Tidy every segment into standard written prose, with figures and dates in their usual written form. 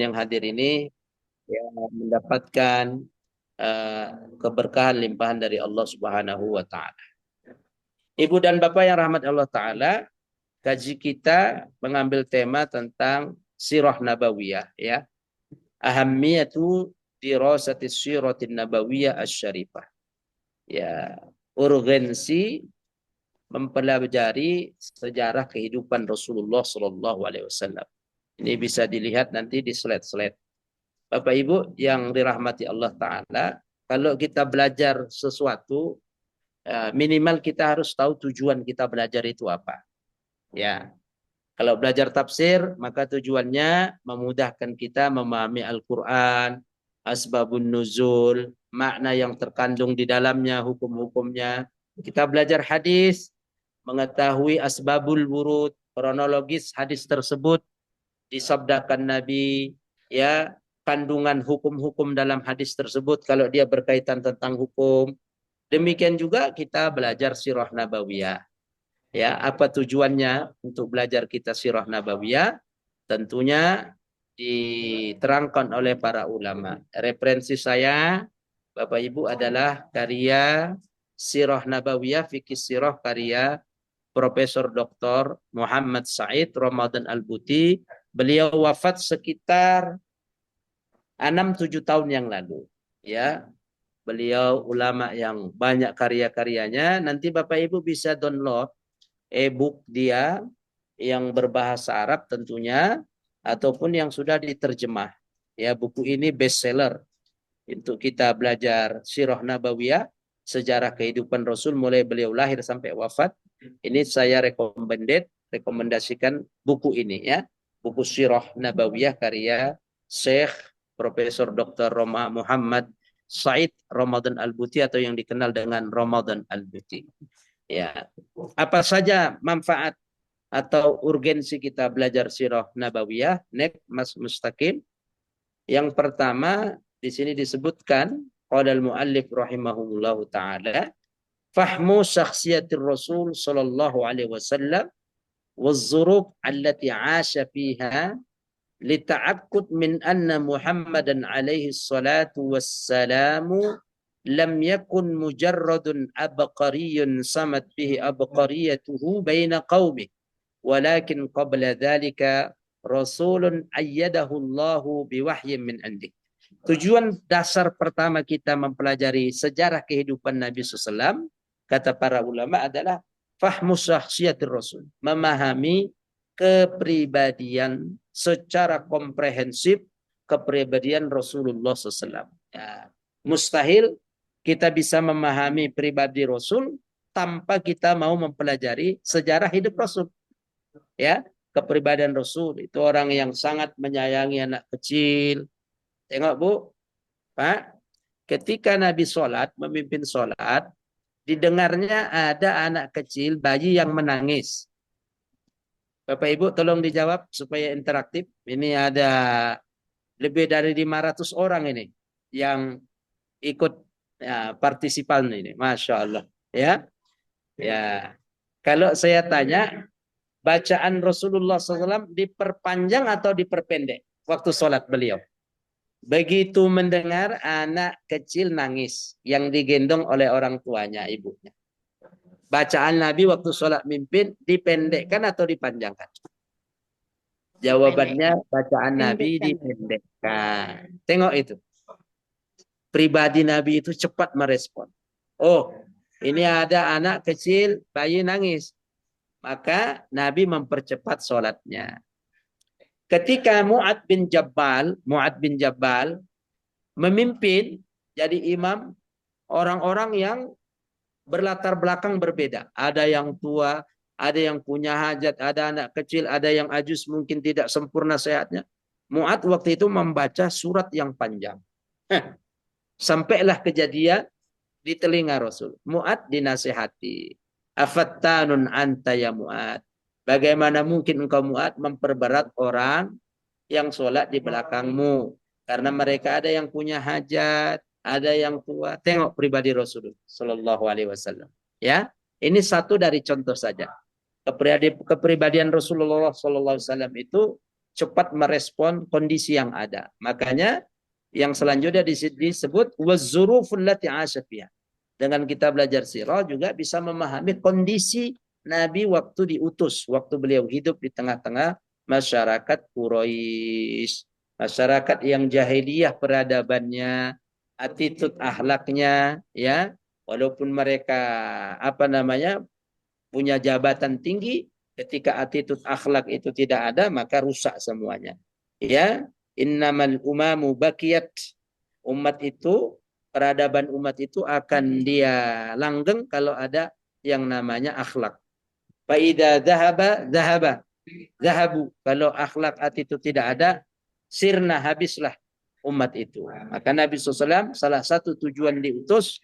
yang hadir ini ya, mendapatkan eh, keberkahan limpahan dari Allah Subhanahu wa taala. Ibu dan Bapak yang rahmat Allah taala, kaji kita mengambil tema tentang sirah nabawiyah ya. Ahammiyatu dirasati siratin nabawiyah asy-syarifah. Ya, urgensi mempelajari sejarah kehidupan Rasulullah Shallallahu Alaihi Wasallam. Ini bisa dilihat nanti di slide-slide. Bapak Ibu yang dirahmati Allah Taala, kalau kita belajar sesuatu, minimal kita harus tahu tujuan kita belajar itu apa. Ya, kalau belajar tafsir, maka tujuannya memudahkan kita memahami Al-Quran, asbabun nuzul, makna yang terkandung di dalamnya, hukum-hukumnya. Kita belajar hadis, mengetahui asbabul wurud, kronologis hadis tersebut, disabdakan Nabi, ya, kandungan hukum-hukum dalam hadis tersebut kalau dia berkaitan tentang hukum. Demikian juga kita belajar sirah nabawiyah. Ya, apa tujuannya untuk belajar kita sirah nabawiyah? Tentunya diterangkan oleh para ulama. Referensi saya, Bapak Ibu, adalah karya Sirah Nabawiyah Fikih Sirah karya Profesor Dr. Muhammad Said Ramadan Al-Buti. Beliau wafat sekitar 6-7 tahun yang lalu. Ya, beliau ulama yang banyak karya-karyanya. Nanti Bapak Ibu bisa download e-book dia yang berbahasa Arab tentunya ataupun yang sudah diterjemah. Ya, buku ini bestseller untuk kita belajar sirah nabawiyah, sejarah kehidupan Rasul mulai beliau lahir sampai wafat. Ini saya rekomendasikan buku ini ya. Buku Sirah Nabawiyah karya Syekh Profesor Dr. Roma Muhammad Said Ramadan Al-Buti atau yang dikenal dengan Ramadan Al-Buti. Ya. Apa saja manfaat atau urgensi kita belajar Sirah Nabawiyah? Nek Mas Mustaqim. Yang pertama di sini disebutkan qala al-muallif rahimahullahu taala fahmu syakhsiyatir Rasul sallallahu alaihi wasallam waz-zuruf allati 'asha fiha lita'akkud min anna Muhammadan alaihi salatu wassalamu lam yakun mujarradun abqariyyun samat bihi abqariyatuhu baina qaumih walakin qabla dhalika rasulun ayyadahu Allahu biwahyin min indik. Tujuan dasar pertama kita mempelajari sejarah kehidupan Nabi SAW, kata para ulama adalah fahmu syakhsiyatir Rasul. Memahami kepribadian secara komprehensif kepribadian Rasulullah SAW. Ya, mustahil kita bisa memahami pribadi Rasul tanpa kita mau mempelajari sejarah hidup Rasul. Ya, kepribadian Rasul itu orang yang sangat menyayangi anak kecil. Tengok Bu, Pak, ketika Nabi sholat, memimpin sholat, didengarnya ada anak kecil, bayi yang menangis. Bapak Ibu tolong dijawab supaya interaktif. Ini ada lebih dari 500 orang ini yang ikut ya, partisipan ini. Masya Allah. Ya, ya. Kalau saya tanya, bacaan Rasulullah SAW diperpanjang atau diperpendek waktu sholat beliau? Begitu mendengar anak kecil nangis yang digendong oleh orang tuanya, ibunya. Bacaan Nabi waktu sholat mimpin dipendekkan atau dipanjangkan? Jawabannya bacaan Nabi dipendekkan. Tengok itu. Pribadi Nabi itu cepat merespon. Oh, ini ada anak kecil, bayi nangis. Maka Nabi mempercepat sholatnya. Ketika Mu'ad bin Jabal memimpin jadi imam orang-orang yang berlatar belakang berbeda. Ada yang tua, ada yang punya hajat, ada anak kecil, ada yang ajus mungkin tidak sempurna sehatnya. Mu'ad waktu itu membaca surat yang panjang. Sampailah kejadian di telinga Rasul. Mu'ad dinasihati. Afattanun anta ya Mu'ad. Bagaimana mungkin engkau Mu'ad memperberat orang yang sholat di belakangmu. Karena mereka ada yang punya hajat, ada yang tua. Tengok pribadi Rasul Sallallahu Alaihi Wasallam. Ya, ini satu dari contoh saja. Kepribadian Rasulullah Sallallahu Alaihi Wasallam itu cepat merespon kondisi yang ada. Makanya yang selanjutnya disebut wazzuruful lati 'asha fiha. Dengan kita belajar sirah juga bisa memahami kondisi Nabi waktu diutus, waktu beliau hidup di tengah-tengah masyarakat Quraisy, masyarakat yang jahiliyah peradabannya, attitude akhlaknya, ya, walaupun mereka apa namanya punya jabatan tinggi, ketika attitude akhlak itu tidak ada, maka rusak semuanya. Ya, innamal umamu bakiyat. Umat itu, peradaban umat itu akan dia langgeng kalau ada yang namanya akhlak. Faida zahaba zahaba zahabu. Kalau akhlak attitude tidak ada, sirna habislah umat itu. Maka Nabi SAW salah satu tujuan diutus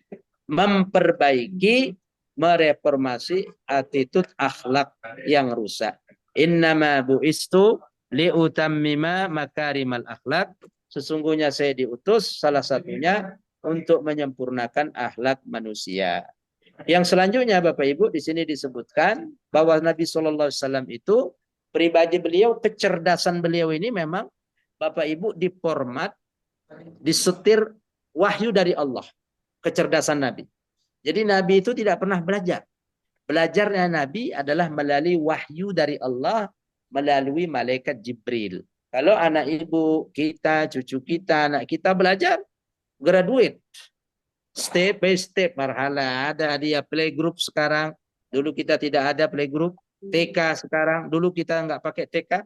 memperbaiki, mereformasi attitude akhlak yang rusak. Innama bu'istu liutammima makarimal akhlak. Sesungguhnya saya diutus salah satunya untuk menyempurnakan akhlak manusia. Yang selanjutnya Bapak Ibu di sini disebutkan bahwa Nabi Shallallahu Alaihi Wasallam itu pribadi beliau, kecerdasan beliau ini memang Bapak Ibu diformat, disetir wahyu dari Allah, kecerdasan Nabi. Jadi Nabi itu tidak pernah belajar. Belajarnya Nabi adalah melalui wahyu dari Allah, melalui malaikat Jibril. Kalau anak ibu kita, cucu kita, anak kita belajar, graduate. Step by step, marhala. Ada dia playgroup sekarang. Dulu kita tidak ada playgroup. TK sekarang. Dulu kita nggak pakai TK.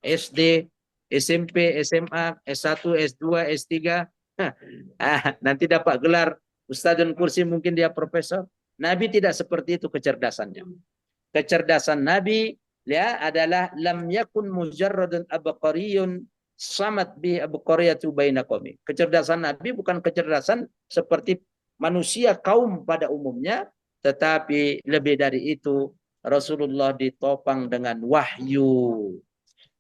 SD, SMP, SMA, S1, S2, S3. Nanti dapat gelar Ustadz dan kursi, mungkin dia profesor. Nabi tidak seperti itu kecerdasannya. Kecerdasan Nabi ya adalah lam yakun mujarradun abqariyun samat bi abqariyatu baina qaumi. Kecerdasan Nabi bukan kecerdasan seperti manusia kaum pada umumnya, tetapi lebih dari itu Rasulullah ditopang dengan wahyu.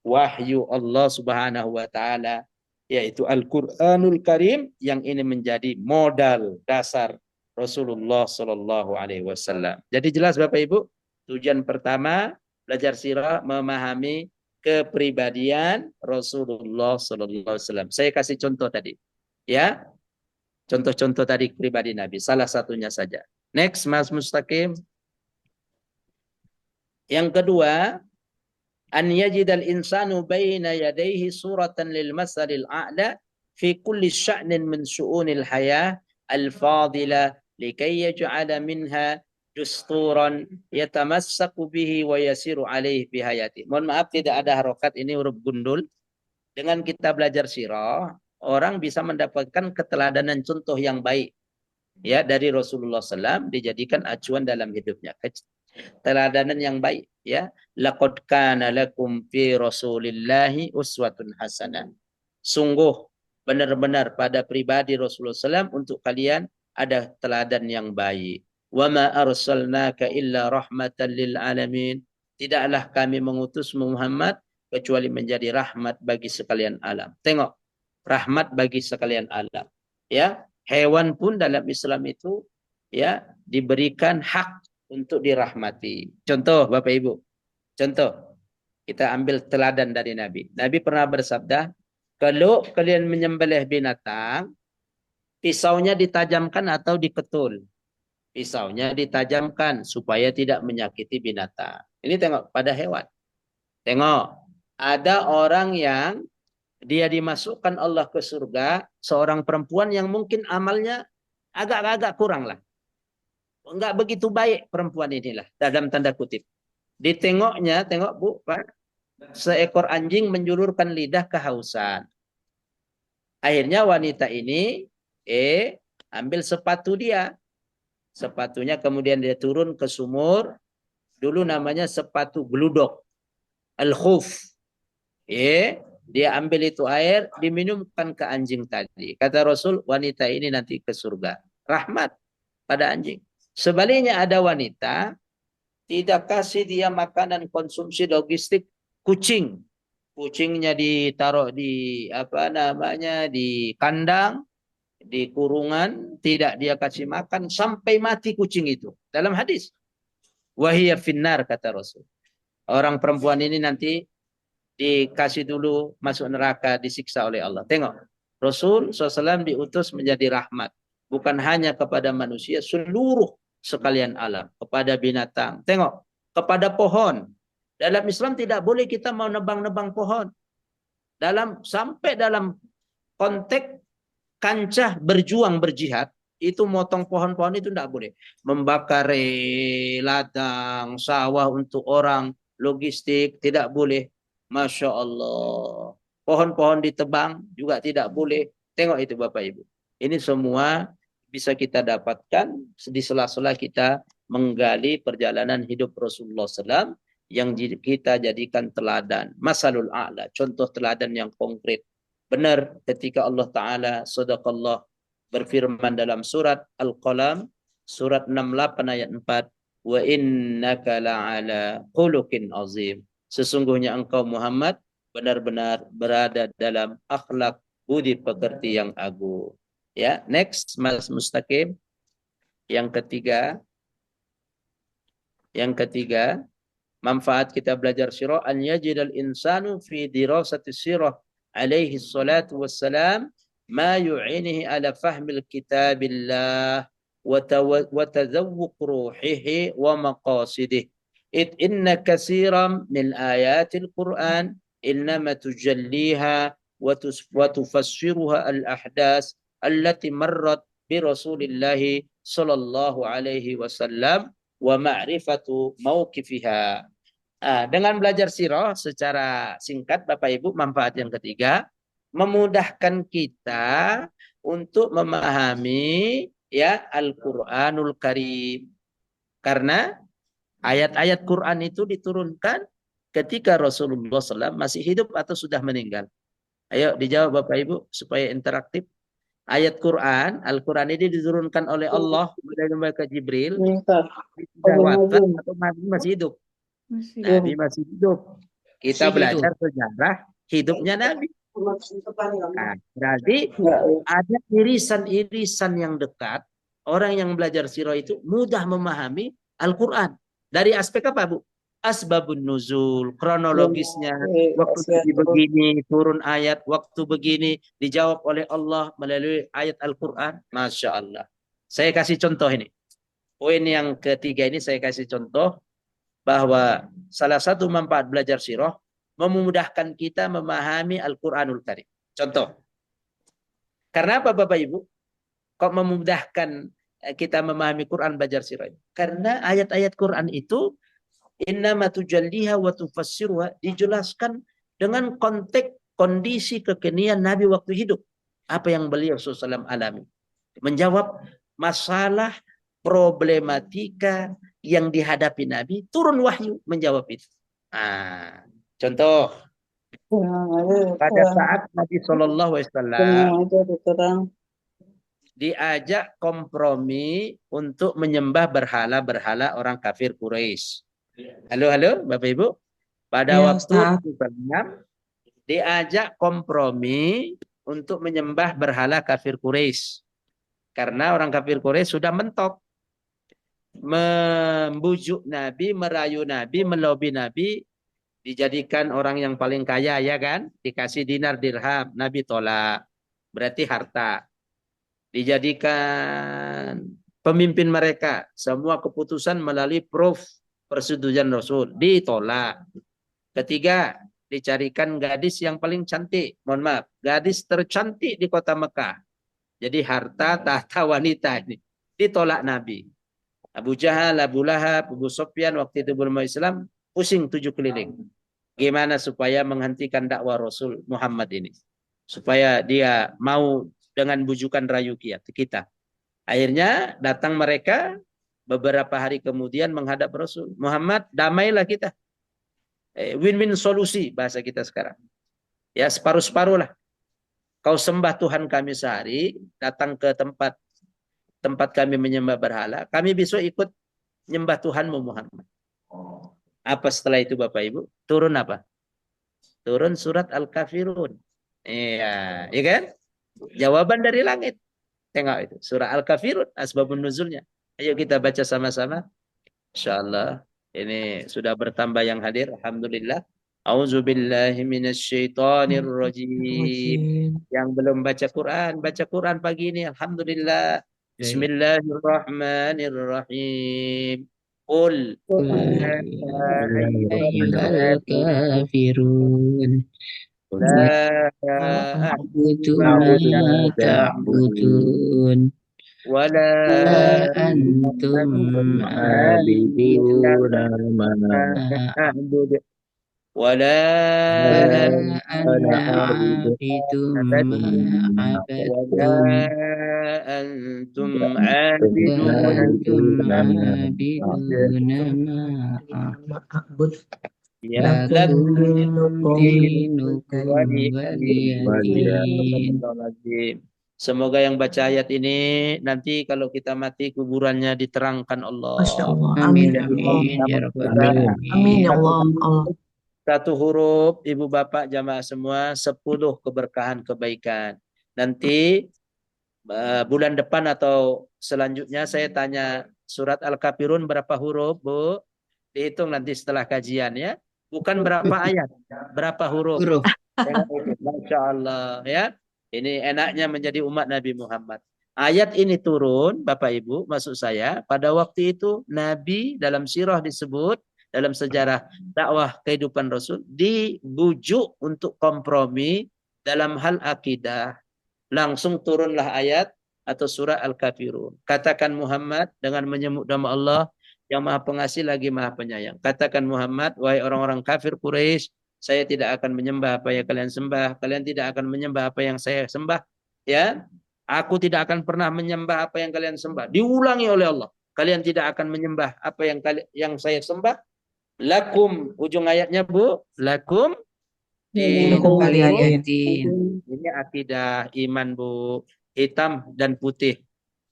Wahyu Allah Subhanahu wa taala, yaitu Al-Qur'anul Karim, yang ini menjadi modal dasar Rasulullah Shallallahu Alaihi Wasallam. Jadi jelas Bapak Ibu, tujuan pertama belajar sirah memahami kepribadian Rasulullah Shallallahu Alaihi Wasallam. Saya kasih contoh tadi, ya, contoh-contoh tadi pribadi Nabi. Salah satunya saja. Next, Mas Mustaqim. Yang kedua, an yajidal insanu baina yadayhi suratan lil masalil a'la fi kulli sya'nin min syu'unil hayah al-fadila likay yaj'ala minha dusturan yatamassaku bihi wa yasiru alaihi bihayati. Mohon maaf tidak ada harokat, ini huruf gundul. Dengan kita belajar sirah, orang bisa mendapatkan keteladanan contoh yang baik ya dari Rasulullah SAW, dijadikan acuan dalam hidupnya. Teladanan yang baik ya. Laqad kana lakum fi Rasulillahi uswatun hasanah. Sungguh benar-benar pada pribadi Rasulullah SAW untuk kalian ada teladan yang baik. Wa ma arsalnaka illa rahmatan lil alamin. Tidaklah kami mengutus Muhammad kecuali menjadi rahmat bagi sekalian alam. Tengok, rahmat bagi sekalian alam. Ya, hewan pun dalam Islam itu ya diberikan hak untuk dirahmati. Contoh Bapak Ibu. Contoh. Kita ambil teladan dari Nabi. Nabi pernah bersabda, kalau kalian menyembelih binatang, pisaunya ditajamkan atau diketul. Pisaunya ditajamkan supaya tidak menyakiti binatang. Ini tengok pada hewan. Tengok, ada orang yang dia dimasukkan Allah ke surga, seorang perempuan yang mungkin amalnya agak-agak kurang lah. Enggak begitu baik perempuan inilah, dalam tanda kutip. Ditengoknya, tengok Bu, Pak, seekor anjing menjulurkan lidah kehausan. Akhirnya wanita ini ambil sepatu dia. Sepatunya kemudian dia turun ke sumur. Dulu namanya sepatu gludok. Al-khuf. Dia ambil itu air, diminumkan ke anjing tadi. Kata Rasul, wanita ini nanti ke surga. Rahmat pada anjing. Sebaliknya ada wanita tidak kasih dia makanan konsumsi logistik kucing. Kucingnya ditaruh di apa namanya di kandang, di kurungan, tidak dia kasih makan sampai mati kucing itu. Dalam hadis, wahiyya finnar kata Rasul. Orang perempuan ini nanti dikasih dulu masuk neraka, disiksa oleh Allah. Tengok, Rasul SAW diutus menjadi rahmat. Bukan hanya kepada manusia, seluruh sekalian alam. Kepada binatang. Tengok, kepada pohon. Dalam Islam tidak boleh kita mau nebang-nebang pohon. Sampai dalam konteks kancah berjuang berjihad, itu motong pohon-pohon itu tidak boleh. Membakar ladang, sawah untuk orang, logistik, tidak boleh. Masya Allah. Pohon-pohon ditebang juga tidak boleh. Tengok itu Bapak Ibu. Ini semua bisa kita dapatkan di sela-sela kita menggali perjalanan hidup Rasulullah SAW yang kita jadikan teladan. Masalul a'la, contoh teladan yang konkret. Benar ketika Allah Ta'ala sadaqallah berfirman dalam surat Al-Qalam, surat 68 ayat 4, wa innaka la'ala khuluqin azim. Sesungguhnya engkau Muhammad benar-benar berada dalam akhlak budi pekerti yang agung. Ya, next Mas Mustaqim. Yang ketiga, manfaat kita belajar sirah an yajidal insanu fi dirasati sirah alaihi salatu wassalam ma yu'inihi ala fahmil kitabillah wa tazawwuq ruhihi wa maqasidih. Inna katsiran min ayatil Qur'an innama tujalliha wa tufassiruha al-ahdas allati marrat bi Rasulillah sallallahu alaihi wasallam wa ma'rifatu mauqifiha. Dengan belajar sirah secara singkat Bapak Ibu, manfaat yang ketiga memudahkan kita untuk memahami ya Al-Qur'anul Karim. Karena ayat-ayat Quran itu diturunkan ketika Rasulullah SAW masih hidup atau sudah meninggal. Ayo dijawab Bapak Ibu supaya interaktif. Ayat Quran, Al-Quran ini diturunkan oleh Allah melalui malaikat Jibril. Sudah wafat atau masih hidup? Nabi masih hidup. Kita belajar sejarah hidupnya Nabi. Nah, berarti ada irisan-irisan yang dekat. Orang yang belajar sirah itu mudah memahami Al-Quran. Dari aspek apa, Bu? Asbabun nuzul, kronologisnya, waktu begini, turun ayat, waktu begini, dijawab oleh Allah melalui ayat Al-Quran. Masya Allah. Saya kasih contoh ini. Poin yang ketiga ini saya kasih contoh bahwa salah satu manfaat belajar sirah memudahkan kita memahami Al-Quranul Karim. Contoh. Karena apa Bapak Ibu? Kok memudahkan kita memahami Quran belajar sirah? Karena ayat-ayat Quran itu innama tujalliha wa tufassiruha dijelaskan dengan konteks kondisi kekinian Nabi waktu hidup. Apa yang beliau SAW alami. Menjawab masalah problematika yang dihadapi Nabi, turun wahyu menjawab itu. Contoh, pada saat Nabi SAW diajak kompromi untuk menyembah berhala-berhala orang kafir Quraisy. Halo, Bapak Ibu. Pada waktu diajak kompromi untuk menyembah berhala kafir Quraisy. Karena orang kafir Quraisy sudah mentok. Membujuk Nabi, merayu Nabi, melobi Nabi, dijadikan orang yang paling kaya, ya kan? Dikasih dinar dirham, Nabi tolak. Berarti harta. Dijadikan pemimpin mereka, semua keputusan melalui proof persetujuan Rasul, ditolak. Ketiga, dicarikan gadis yang paling cantik. Mohon maaf, gadis tercantik di kota Mekah. Jadi harta, tahta, wanita ini. Ditolak Nabi. Abu Jahal, Abu Lahab, Abu Sufyan waktu itu belum Islam, pusing 7 keliling. Gimana supaya menghentikan dakwah Rasul Muhammad ini? Supaya dia mau dengan bujukan rayu kita. Akhirnya datang mereka beberapa hari kemudian menghadap Rasul. Muhammad, damailah kita. Win-win solusi bahasa kita sekarang. Ya, separuh-separuh lah. Kau sembah Tuhan kami sehari, datang ke tempat kami menyembah berhala, kami besok ikut nyembah Tuhanmu Muhammad. Apa setelah itu Bapak Ibu? Turun apa? Turun surat Al-Kafirun. Iya, ya kan? Jawaban dari langit. Tengok itu, surah Al-Kafirun, asbabun nuzulnya. Ayo kita baca sama-sama. Insyaallah ini sudah bertambah yang hadir, alhamdulillah. A'udzubillahi minasyaitonirrajim. Yang belum baca Quran pagi ini. Alhamdulillah. Bismillahirrahmanirrahim. Qul قل ya أيها ayyuhal kafirun. الكافرون La أعبد a'budu ma ما ta'budun. تعبدون Wala أنتم antum عابدون abiduna ما ma a'budu. Wala ولا ana أنا abidu عابد ما ولا عبدتم أنتم عابدون وأنتم ما أعبد. عابدون ما أعبد Ya, لكم lakum دينكم wali ولي دين. Astagfirullahaladzim. Semoga yang baca ayat ini nanti kalau kita mati kuburannya diterangkan Masya Allah. Allah. Amin Amin ya Allah. amin ya rabbal Kita Amin alamin. ya satu Allah. Allah. satu huruf, ibu bapak jamaah semua, 10 keberkahan kebaikan. Nanti bulan depan atau selanjutnya saya tanya surat Al-Kafirun berapa huruf, Bu? Dihitung nanti setelah kajian ya. Bukan berapa ayat, berapa huruf. Huruf. Masya Allah ya. Ini enaknya menjadi umat Nabi Muhammad. Ayat ini turun, Bapak Ibu, maksud saya, pada waktu itu Nabi dalam sirah disebut, dalam sejarah dakwah kehidupan Rasul, dibujuk untuk kompromi dalam hal akidah. Langsung turunlah ayat atau surah Al-Kafirun. Katakan Muhammad dengan menyebut nama Allah yang Maha Pengasih lagi Maha Penyayang. Katakan Muhammad, wahai orang-orang kafir Quraisy, saya tidak akan menyembah apa yang kalian sembah, kalian tidak akan menyembah apa yang saya sembah, ya. Aku tidak akan pernah menyembah apa yang kalian sembah. Diulangi oleh Allah. Kalian tidak akan menyembah apa yang saya sembah. Lakum, ujung ayatnya Bu, lakum Dinukum dinukum. waliyadin. Ini akidah iman Bu, hitam dan putih.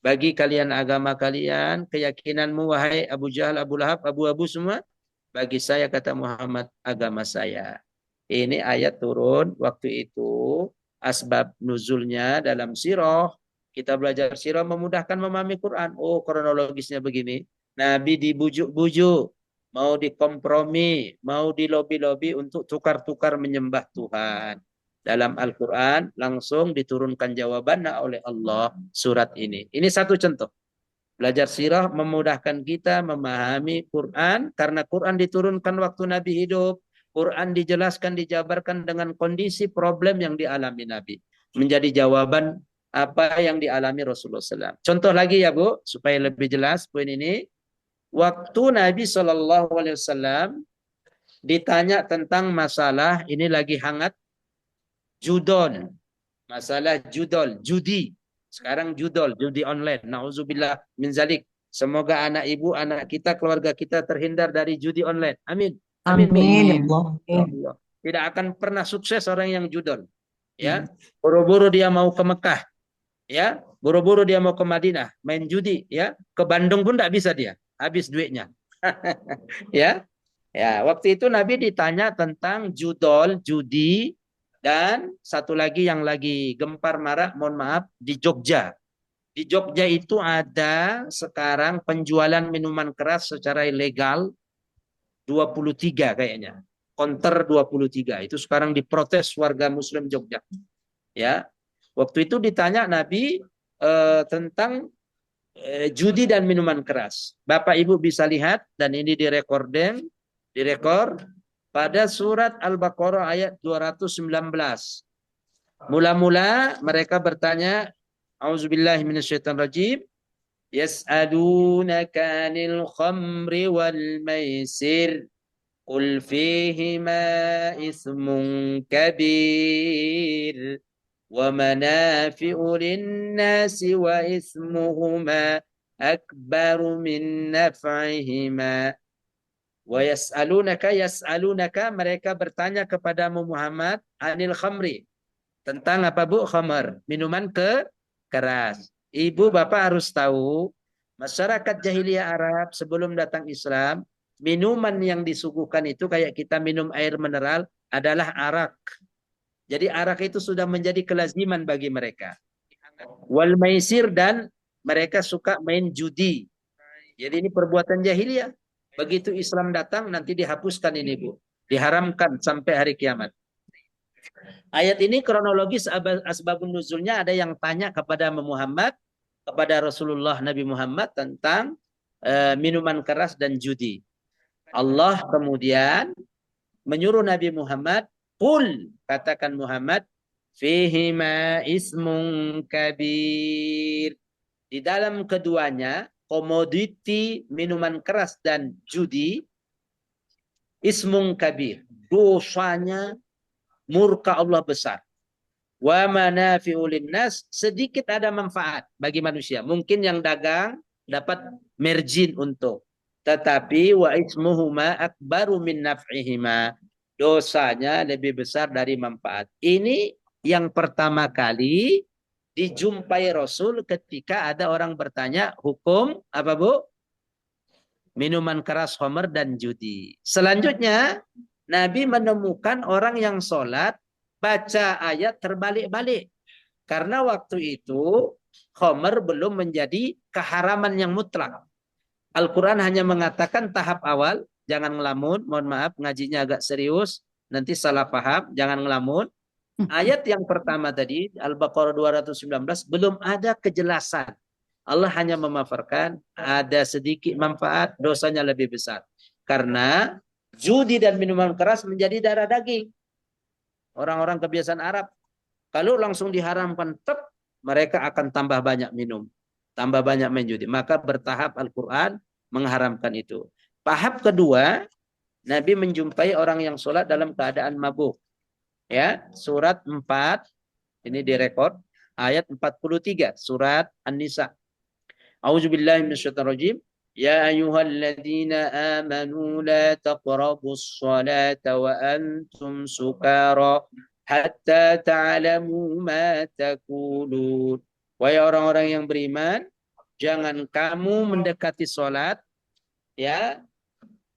Bagi kalian agama kalian, keyakinanmu wahai Abu Jahal, Abu Lahab, Abu-abu semua, bagi saya kata Muhammad agama saya. Ini ayat turun waktu itu, asbab nuzulnya dalam sirah. Kita belajar sirah memudahkan memahami Quran. Oh, kronologisnya begini. Nabi dibujuk-bujuk, mau dikompromi, mau dilobi-lobi untuk tukar-tukar menyembah Tuhan. Dalam Al-Quran langsung diturunkan jawabannya oleh Allah surat ini. Ini satu contoh. Belajar sirah memudahkan kita memahami Quran karena Quran diturunkan waktu Nabi hidup. Quran dijelaskan, dijabarkan dengan kondisi problem yang dialami Nabi. Menjadi jawaban apa yang dialami Rasulullah SAW. Contoh lagi ya Bu, supaya lebih jelas poin ini. Waktu Nabi SAW ditanya tentang masalah, ini lagi hangat, judol. Masalah judol, judi. Sekarang judi online. Nauzubillah min zalik. Semoga anak ibu, anak kita, keluarga kita terhindar dari judi online. Amin. Amin, Bu. Amin ya Amin. Allah. Ya Allah. Tidak akan pernah sukses orang yang judol. Ya, buru-buru dia mau ke Mekah, ya, buru-buru dia mau ke Madinah, main judi, ya, ke Bandung pun tidak bisa dia, habis duitnya. Ya, ya. Waktu itu Nabi ditanya tentang judol, judi, dan satu lagi yang lagi gempar marak, mohon maaf, di Jogja. Di Jogja itu ada sekarang penjualan minuman keras secara ilegal 23 kayaknya. Konter 23. Itu sekarang diprotes warga muslim Jogja. Ya. Waktu itu ditanya Nabi tentang judi dan minuman keras. Bapak Ibu bisa lihat dan ini direkor pada surat Al-Baqarah ayat 219. Mula-mula mereka bertanya, Auzubillahi minasyaitonirrajim, yas'alunaka 'anil khamri wal maisir qul fihima ismun kabir wa manafi'u lin-nasi wa ismuhuma akbaru min naf'ihima wa yas'alunaka mereka bertanya kepadamu Muhammad anil khamri tentang apa Bu? Khamar, minuman keras. Ibu Bapak harus tahu, masyarakat jahiliyah Arab sebelum datang Islam, minuman yang disuguhkan itu kayak kita minum air mineral adalah arak. Jadi arak itu sudah menjadi kelaziman bagi mereka. Wal maisir dan mereka suka main judi. Jadi ini perbuatan jahiliyah. Begitu Islam datang nanti dihapuskan ini Bu. Diharamkan sampai hari kiamat. Ayat ini kronologis asbabun nuzulnya ada yang tanya kepada Muhammad, kepada Rasulullah Nabi Muhammad tentang minuman keras dan judi. Allah kemudian menyuruh Nabi Muhammad, "Qul," katakan Muhammad, "fihima ismun kabir." Di dalam keduanya, komoditi minuman keras dan judi, ismun kabir, dosanya murka Allah besar. Wa manafi'u linnas, sedikit ada manfaat bagi manusia. Mungkin yang dagang dapat margin untuk. Tetapi wa ismuhuma akbaru min naf'ihima. Dosanya lebih besar dari manfaat. Ini yang pertama kali dijumpai Rasul ketika ada orang bertanya hukum apa Bu? Minuman keras, khamr dan judi. Selanjutnya Nabi menemukan orang yang sholat baca ayat terbalik-balik. Karena waktu itu khamr belum menjadi keharaman yang mutlak. Al-Quran hanya mengatakan tahap awal, jangan ngelamun, mohon maaf ngajinya agak serius, nanti salah paham, jangan ngelamun. Ayat yang pertama tadi, Al-Baqarah 219, belum ada kejelasan. Allah hanya memaparkan ada sedikit manfaat, dosanya lebih besar. Karena judi dan minuman keras menjadi darah daging. Orang-orang kebiasaan Arab. Kalau langsung diharamkan, mereka akan tambah banyak minum. Tambah banyak main judi. Maka bertahap Al-Quran mengharamkan itu. Tahap kedua, Nabi menjumpai orang yang sholat dalam keadaan mabuk. Ya, surat 4, ini direkod, ayat 43, surat An-Nisa. A'udzubillahi minasyaitonirrajim. Ya ayyuhalladzina amanu la taqrabus salata wa antum sukara hatta ta'lamu ma taqulun. Wahai orang-orang yang beriman, jangan kamu mendekati salat ya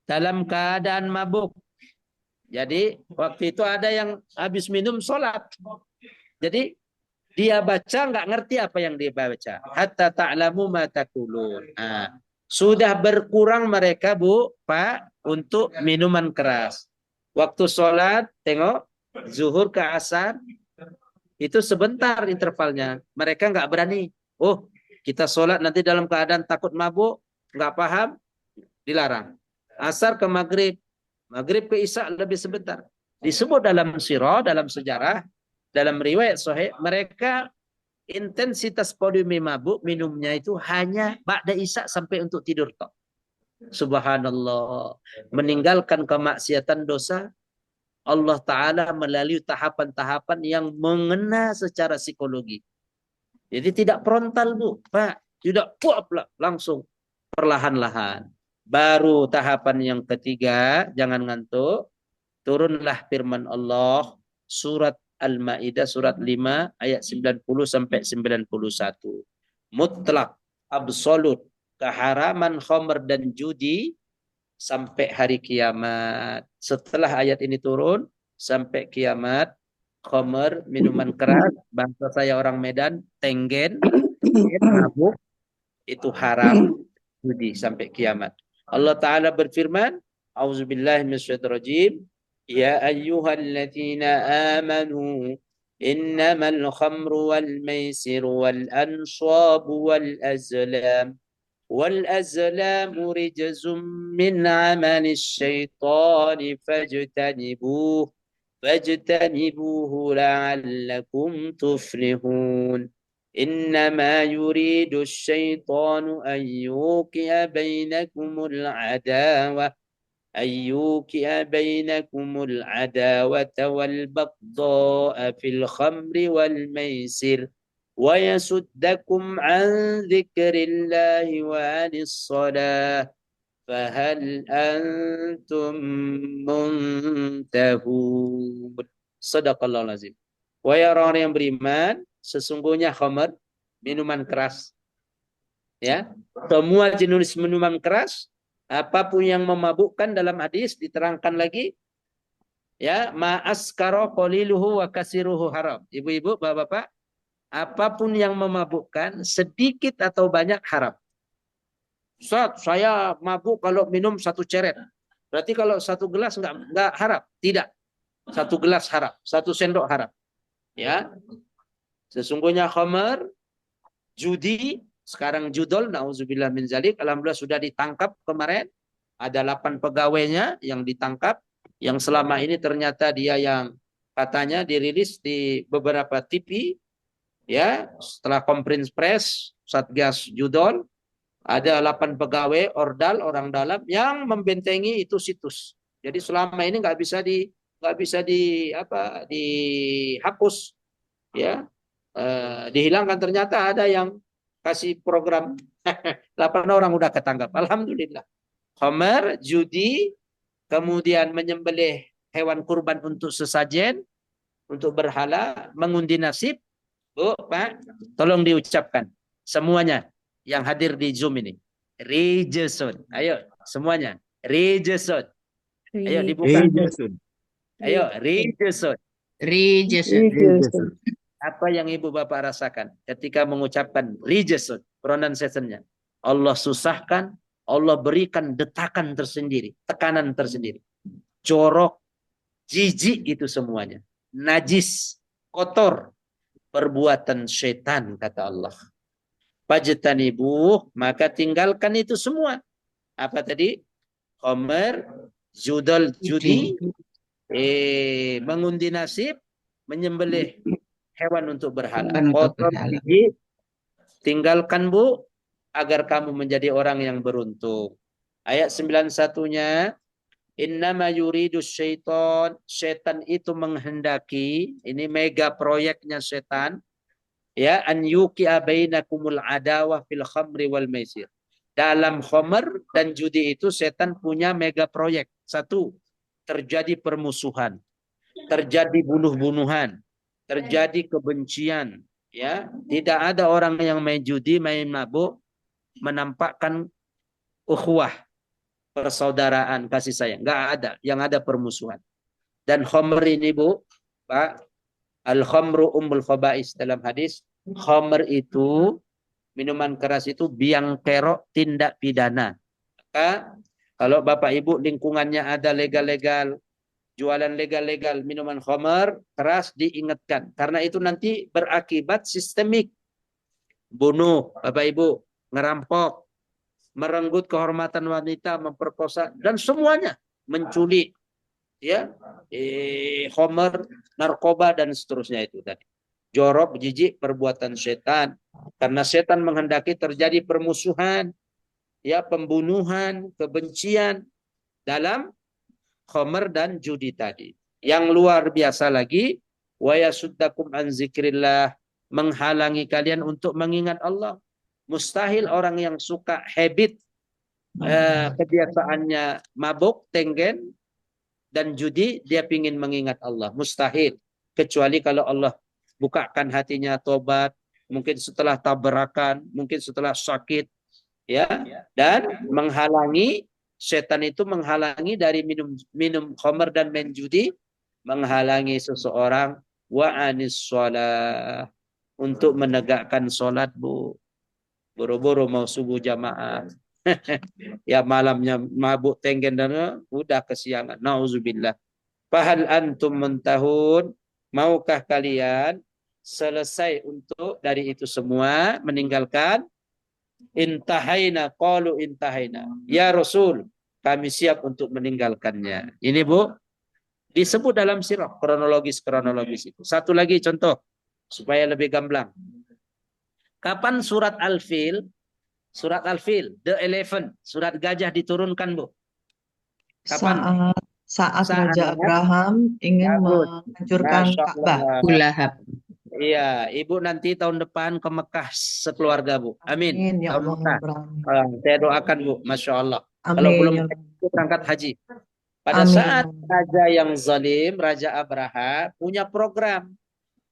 dalam keadaan mabuk. Jadi waktu itu ada yang habis minum salat. Jadi dia baca nggak ngerti apa yang dia baca. Hatta ta'lamu ma taqulun. Nah, sudah berkurang mereka Bu, Pak, untuk minuman keras. Waktu sholat, tengok, zuhur ke asar, itu sebentar intervalnya. Mereka nggak berani. Oh, kita sholat nanti dalam keadaan takut mabuk, nggak paham, dilarang. Asar ke maghrib, maghrib ke isya lebih sebentar. Disebut dalam sirah, dalam sejarah, dalam riwayat sahih, mereka intensitas volume mabuk minumnya itu hanya ba'da isya sampai untuk tidur tok. Subhanallah. Meninggalkan kemaksiatan dosa Allah Ta'ala melalui tahapan-tahapan yang mengena secara psikologi. Jadi tidak frontal Bu, Pak. Tidak puap langsung perlahan-lahan. Baru tahapan yang ketiga, jangan ngantuk. Turunlah firman Allah surat Al-Maidah surat 5 ayat 90 sampai 91. Mutlak, absolut, keharaman khamr dan judi sampai hari kiamat. Setelah ayat ini turun sampai kiamat, khamr, minuman keras, bahasa saya orang Medan, tenggen, mabuk, itu haram, judi sampai kiamat. Allah Ta'ala berfirman, A'udzubillahi minasyaitonirrajim, Ya ayyuhalladzina amanu innamal khamru wal maisiru wal ansabu wal azlam والأزلام رجز من عمل الشيطان فاجتنبوه لعلكم تفلحون إنما يريد الشيطان أن يوقع بينكم العداوة والبغضاء في الخمر والميسر ويصدكم عن ذكر الله وعن الصلاة فهل أنتم منتهون. Sadaqallahul azim. Wahai orang-orang yang beriman, sesungguhnya khamr, minuman keras, ya, semua jenis minuman keras, apapun yang memabukkan, dalam hadis diterangkan lagi, ya, ma'askara qaliluhu wa kasiruhu haram. Ibu-ibu, bapak-bapak, apapun yang memabukkan, sedikit atau banyak haram. Ustaz, saya mabuk kalau minum 1 ceret. Berarti kalau satu gelas nggak haram, tidak. Satu gelas haram, satu sendok haram. Ya, sesungguhnya khamar, judi, sekarang judol, nauzubillah min zalik, alhamdulillah sudah ditangkap kemarin. Ada 8 pegawainya yang ditangkap, yang selama ini ternyata dia yang katanya dirilis di beberapa TV, ya, setelah conference press Satgas Judol, ada 8 pegawai ordal orang dalam yang membentengi itu situs. Jadi selama ini nggak bisa dihapus, ya, dihilangkan. Ternyata ada yang kasih program 8 orang udah ketangkap. Alhamdulillah. Khamar, judi, kemudian menyembelih hewan kurban untuk sesajen, untuk berhala, mengundi nasib. Bu, Pak, tolong diucapkan semuanya yang hadir di Zoom ini. Rijesun. Ayo, semuanya. Rijesun. Ayo dibuka. Ayo, rijesun. Rejesun. Apa yang ibu bapak rasakan ketika mengucapkan rijesun, pronunciation-nya? Allah susahkan, Allah berikan detakan tersendiri, tekanan tersendiri. Jorok, jijik itu semuanya. Najis, kotor, perbuatan setan, kata Allah. Fajtanibuh, maka tinggalkan itu semua. Apa tadi? Khamar, judi, mengundi nasib, menyembelih hewan untuk berhala. Kotor, jijik, tinggalkan Bu, agar kamu menjadi orang yang beruntung. Ayat 91-nya, innama yuridu syaitan, setan itu menghendaki, ini mega proyeknya setan, ya, an yuqi'a bainakumul adawah fil khamri wal maisir. Dalam khamr dan judi itu setan punya mega proyek. Satu, terjadi permusuhan, terjadi bunuh-bunuhan, terjadi kebencian, ya. Tidak ada orang yang main judi, main mabuk menampakkan ukhuwah, persaudaraan, kasih sayang. Nggak ada. Yang ada permusuhan. Dan khamr ini Bu, Pak, al-khamru ummul khaba'is dalam hadis. Khamr itu, minuman keras itu biang kerok tindak pidana. Maka kalau Bapak Ibu lingkungannya ada legal-legal, jualan legal-legal minuman khamr keras, diingatkan. Karena itu nanti berakibat sistemik. Bunuh, Bapak Ibu, ngerampok, merenggut kehormatan wanita, memperkosa, dan semuanya, menculik, ya, khamr, narkoba, dan seterusnya itu tadi. Jorok, jijik, perbuatan setan. Karena setan menghendaki terjadi permusuhan, ya, pembunuhan, kebencian dalam khamr dan judi tadi. Yang luar biasa lagi, wa yasuddakum an zikrillah, menghalangi kalian untuk mengingat Allah. Mustahil orang yang suka habit, kebiasaannya mabuk, tenggen, dan judi, dia pingin mengingat Allah. Mustahil. Kecuali kalau Allah bukakan hatinya tobat, mungkin setelah tabrakan, mungkin setelah sakit, ya, dan menghalangi, setan itu menghalangi dari minum khamr dan main judi, menghalangi seseorang wa anis shalah, untuk menegakkan sholat Bu. Buru-buru mau subuh jamaah. Ya malamnya mabuk tenggen dan udah kesiangan. Nauzubillah. Fahal antum muntahun, maukah kalian selesai untuk dari itu semua, meninggalkan? Intahaina, qalu intahaina. Ya Rasul, kami siap untuk meninggalkannya. Ini Bu, disebut dalam sirah kronologis itu. Satu lagi contoh supaya lebih gamblang. Kapan surat Al-Fil, The Eleven, surat gajah diturunkan Bu? Kapan? Saat Raja Abraham ingin menghancurkan Ka'bah. Lahab. Iya, Ibu nanti tahun depan ke Mekah sekeluarga Bu. Amin. Ya Tahun Allah. Mekah. Saya doakan Bu, Masya Allah. Amin. Kalau belum berangkat haji. Pada saat raja yang zalim, Raja Abraha, punya program.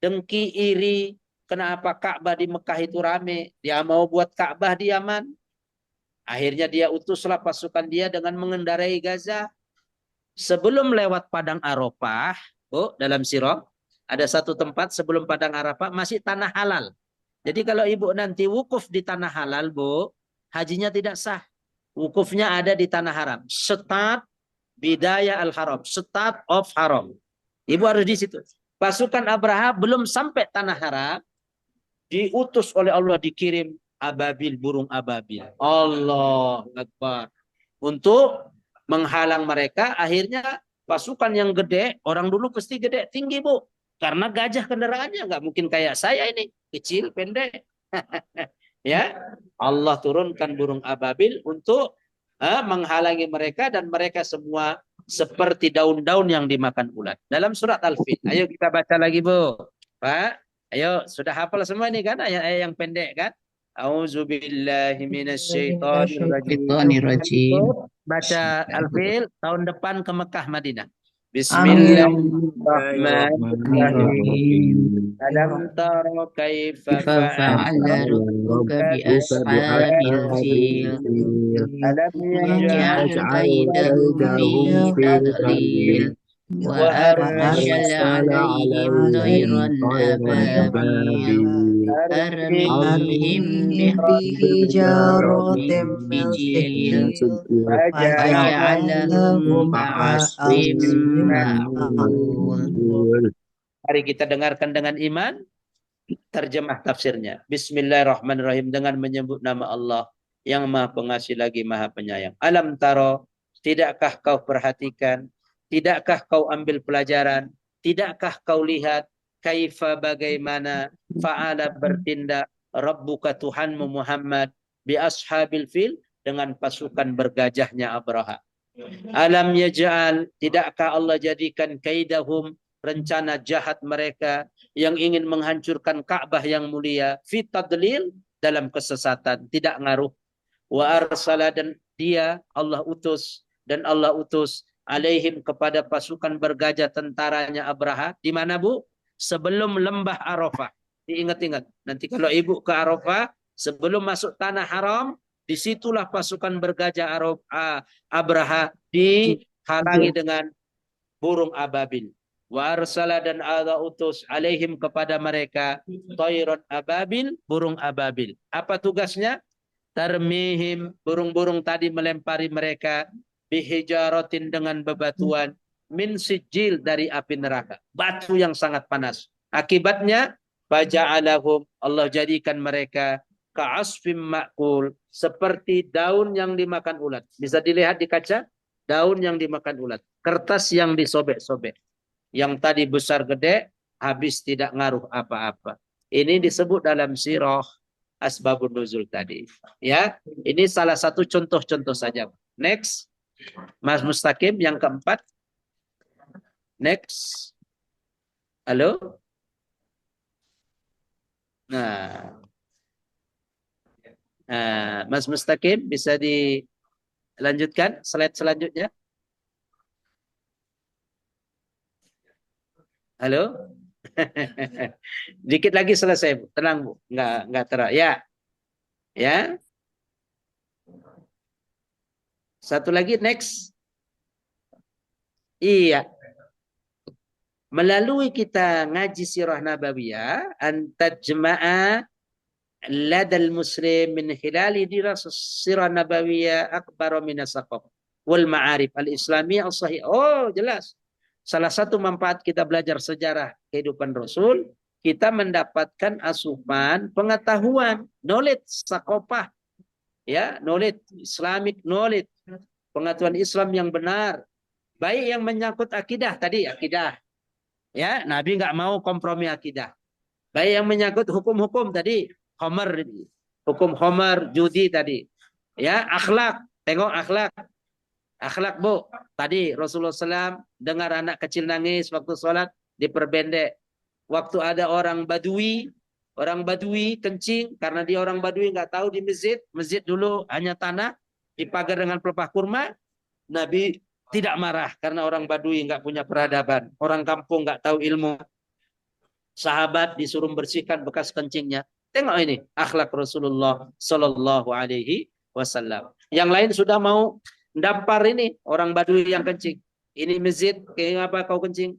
Dengki, iri. Kenapa Ka'bah di Mekah itu rame? Dia mau buat Ka'bah di Yaman. Akhirnya dia utuslah pasukan dia dengan mengendarai Gaza. Sebelum lewat Padang Arafah, Bu, dalam sirah, ada satu tempat sebelum Padang Arafah masih tanah halal. Jadi kalau Ibu nanti wukuf di tanah halal, Bu, hajinya tidak sah. Wukufnya ada di tanah haram. Start Bidayah al-haram, start of haram. Ibu harus di situ. Pasukan Abraha belum sampai tanah haram, diutus oleh Allah, dikirim ababil, burung ababil. Allah Akbar. Untuk menghalang mereka, akhirnya pasukan yang gede, orang dulu pasti gede, tinggi Bu. Karena gajah kendaraannya, nggak mungkin kayak saya ini, kecil, pendek. Ya, Allah turunkan burung ababil untuk menghalangi mereka, dan mereka semua seperti daun-daun yang dimakan ulat. Dalam surat Al-Fil. Ayo kita baca lagi Bu. Pak, ayo sudah hafal semua ini kan ayat-ayat yang pendek kan? Auzubillahi minasyaitonir rajim. Minasyaitonirrajim. Baca Al-Fil tahun depan ke Mekah Madinah. Amin. Bismillahirrahmanirrahim. Alam tara kaifa ففعل fa'ala ربك rabbuka بأصحاب الفيل alam yaj'al يجعل كيدهم في تضليل وأرسل عليهم طيرا أبابيل ترميهم بحجارة من سجيل فجعلهم كعصف مأكول. Mari kita dengarkan dengan iman terjemah tafsirnya. Bismillahirrahmanirrahim, dengan menyebut nama Allah yang Maha Pengasih lagi Maha Penyayang. Alam taro, tidakkah kau perhatikan, tidakkah kau ambil pelajaran, tidakkah kau lihat kaifa, bagaimana, fa'ala, bertindak, rabbuka, Tuhanmu Muhammad, bi ashabil fil, dengan pasukan bergajahnya Abraha. Alam yaj'al, tidakkah Allah jadikan kaidahum, rencana jahat mereka yang ingin menghancurkan Ka'bah yang mulia, fitadlil, dalam kesesatan, tidak ngaruh. Wa arsala, dan dia Allah utus, dan Allah utus alaihim, kepada pasukan bergajah tentaranya Abraha. Di mana Bu? Sebelum lembah Arafah. Diingat-ingat. Nanti kalau ibu ke Arafah, sebelum masuk tanah haram, disitulah pasukan bergajah Abraha dihalangi dengan burung ababil. Wa arsala, dan Allah utus alaihim, kepada mereka, tayron ababil, burung ababil. Apa tugasnya? Tarmihim, burung-burung tadi melempari mereka, bihijaratin, dengan bebatuan, min sijil, dari api neraka, batu yang sangat panas. Akibatnya faja'alahum, Allah jadikan mereka ka'asfim ma'kul, seperti daun yang dimakan ulat. Bisa dilihat di kaca, daun yang dimakan ulat, kertas yang disobek-sobek. Yang tadi besar gede, habis tidak ngaruh apa-apa. Ini disebut dalam sirah asbabun nuzul tadi. Ya, ini salah satu contoh-contoh saja. Next, Mas Mustaqim, yang keempat. Next. Halo? Nah, Mas Mustaqim, bisa dilanjutkan slide selanjutnya? Halo? Dikit lagi selesai, Bu. Tenang Bu, nggak terang. Ya, ya. Satu lagi, next. Iya. Melalui kita ngaji sirah nabawiyah, antajma'a ladal muslim min hilali dirasah sirah nabawiyah akbar min as-saqaf wal ma'arif al-islamiyah as-sahih. Oh, jelas. Salah satu manfaat kita belajar sejarah kehidupan Rasul, kita mendapatkan asupan pengetahuan, knowledge, sakopah, ya, knowledge, Islamic knowledge, pengetahuan Islam yang benar, baik yang menyangkut akidah tadi, akidah, ya, Nabi nggak mau kompromi akidah, baik yang menyangkut hukum-hukum tadi, Homer, hukum Homer, judi tadi, ya, akhlak, tengok akhlak. Akhlak Bu, tadi Rasulullah SAW dengar anak kecil nangis waktu sholat, diperbendek. Waktu ada orang Badui kencing, karena dia orang Badui nggak tahu di masjid dulu hanya tanah, dipagar dengan pelepah kurma, Nabi tidak marah karena orang Badui nggak punya peradaban, orang kampung nggak tahu ilmu. Sahabat disuruh bersihkan bekas kencingnya. Tengok ini akhlak Rasulullah Sallallahu Alaihi Wasallam. Yang lain sudah mau dampar ini orang Badui yang kencing. Ini masjid, kenapa kau kencing?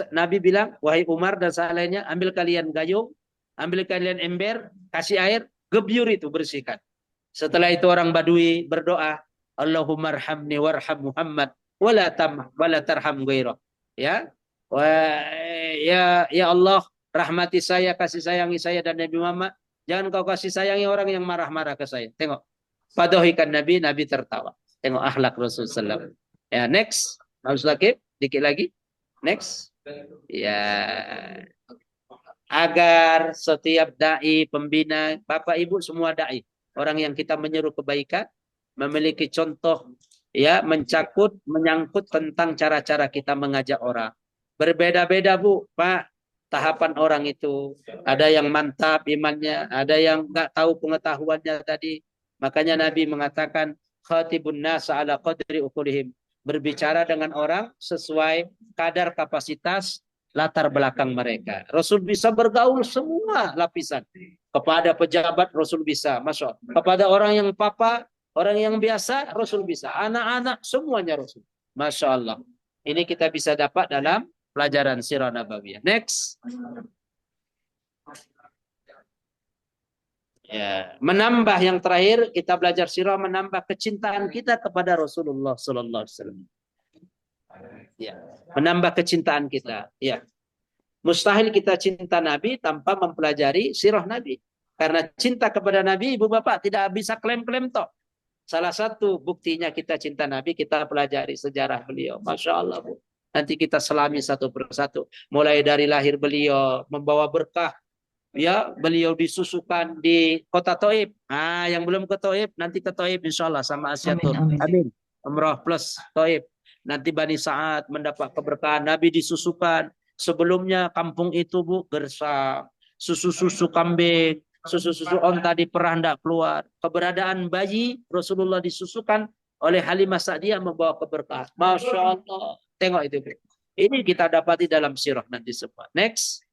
Nabi bilang, wahai Umar dan lainnya, ambil kalian gayung, ambil kalian ember, kasih air, gebyur itu bersihkan. Setelah itu orang Badui berdoa, Allahumma arhamni warham Muhammad wala tarham ghairah. Ya. Ya Allah, rahmati saya, kasih sayangi saya dan Nabi Muhammad. Jangan kau kasih sayangi orang yang marah-marah ke saya. Tengok. Padohikan Nabi, Nabi tertawa. Tengok akhlak Rasulullah SAW. Ya, next. Harus lagi, dikit lagi. Next. Ya, agar setiap dai, pembina, Bapak Ibu semua dai, orang yang kita menyeru kebaikan, memiliki contoh ya menyangkut tentang cara-cara kita mengajak orang. Berbeda-beda Bu, Pak, tahapan orang itu. Ada yang mantap imannya, ada yang nggak tahu pengetahuannya tadi. Makanya Nabi mengatakan khatibun nas ala qadri uqulihim. Berbicara dengan orang sesuai kadar kapasitas latar belakang mereka. Rasul bisa bergaul semua lapisan. Kepada pejabat Rasul bisa, masya Allah. Kepada orang yang papa, orang yang biasa, Rasul bisa. Anak-anak semuanya Rasul. Masya Allah. Ini kita bisa dapat dalam pelajaran Sirah Nabawiyah. Next. Ya, menambah yang terakhir kita belajar sirah, menambah kecintaan kita kepada Rasulullah Sallallahu Alaihi Wasallam. Ya, menambah kecintaan kita. Ya, mustahil kita cinta Nabi tanpa mempelajari sirah Nabi. Karena cinta kepada Nabi, ibu bapak tidak bisa klaim-klaim toh. Salah satu buktinya kita cinta Nabi, kita pelajari sejarah beliau. Masya Allah Bu. Nanti kita selami satu persatu. Mulai dari lahir beliau, membawa berkah. Ya, beliau disusukan di kota Taif. Ah, yang belum ke Taif, nanti ke Taif insya Allah sama Asyatur. Amin. Umrah plus Taif. Nanti Bani Sa'ad mendapat keberkahan. Nabi disusukan. Sebelumnya kampung itu Bu, gersang. Susu-susu kambing. Susu-susu onta di perah tidak keluar. Keberadaan bayi Rasulullah disusukan oleh Halimah Sa'diyah membawa keberkahan. Masya Allah. Tengok itu Bu. Ini kita dapati dalam sirah nanti semua. Next.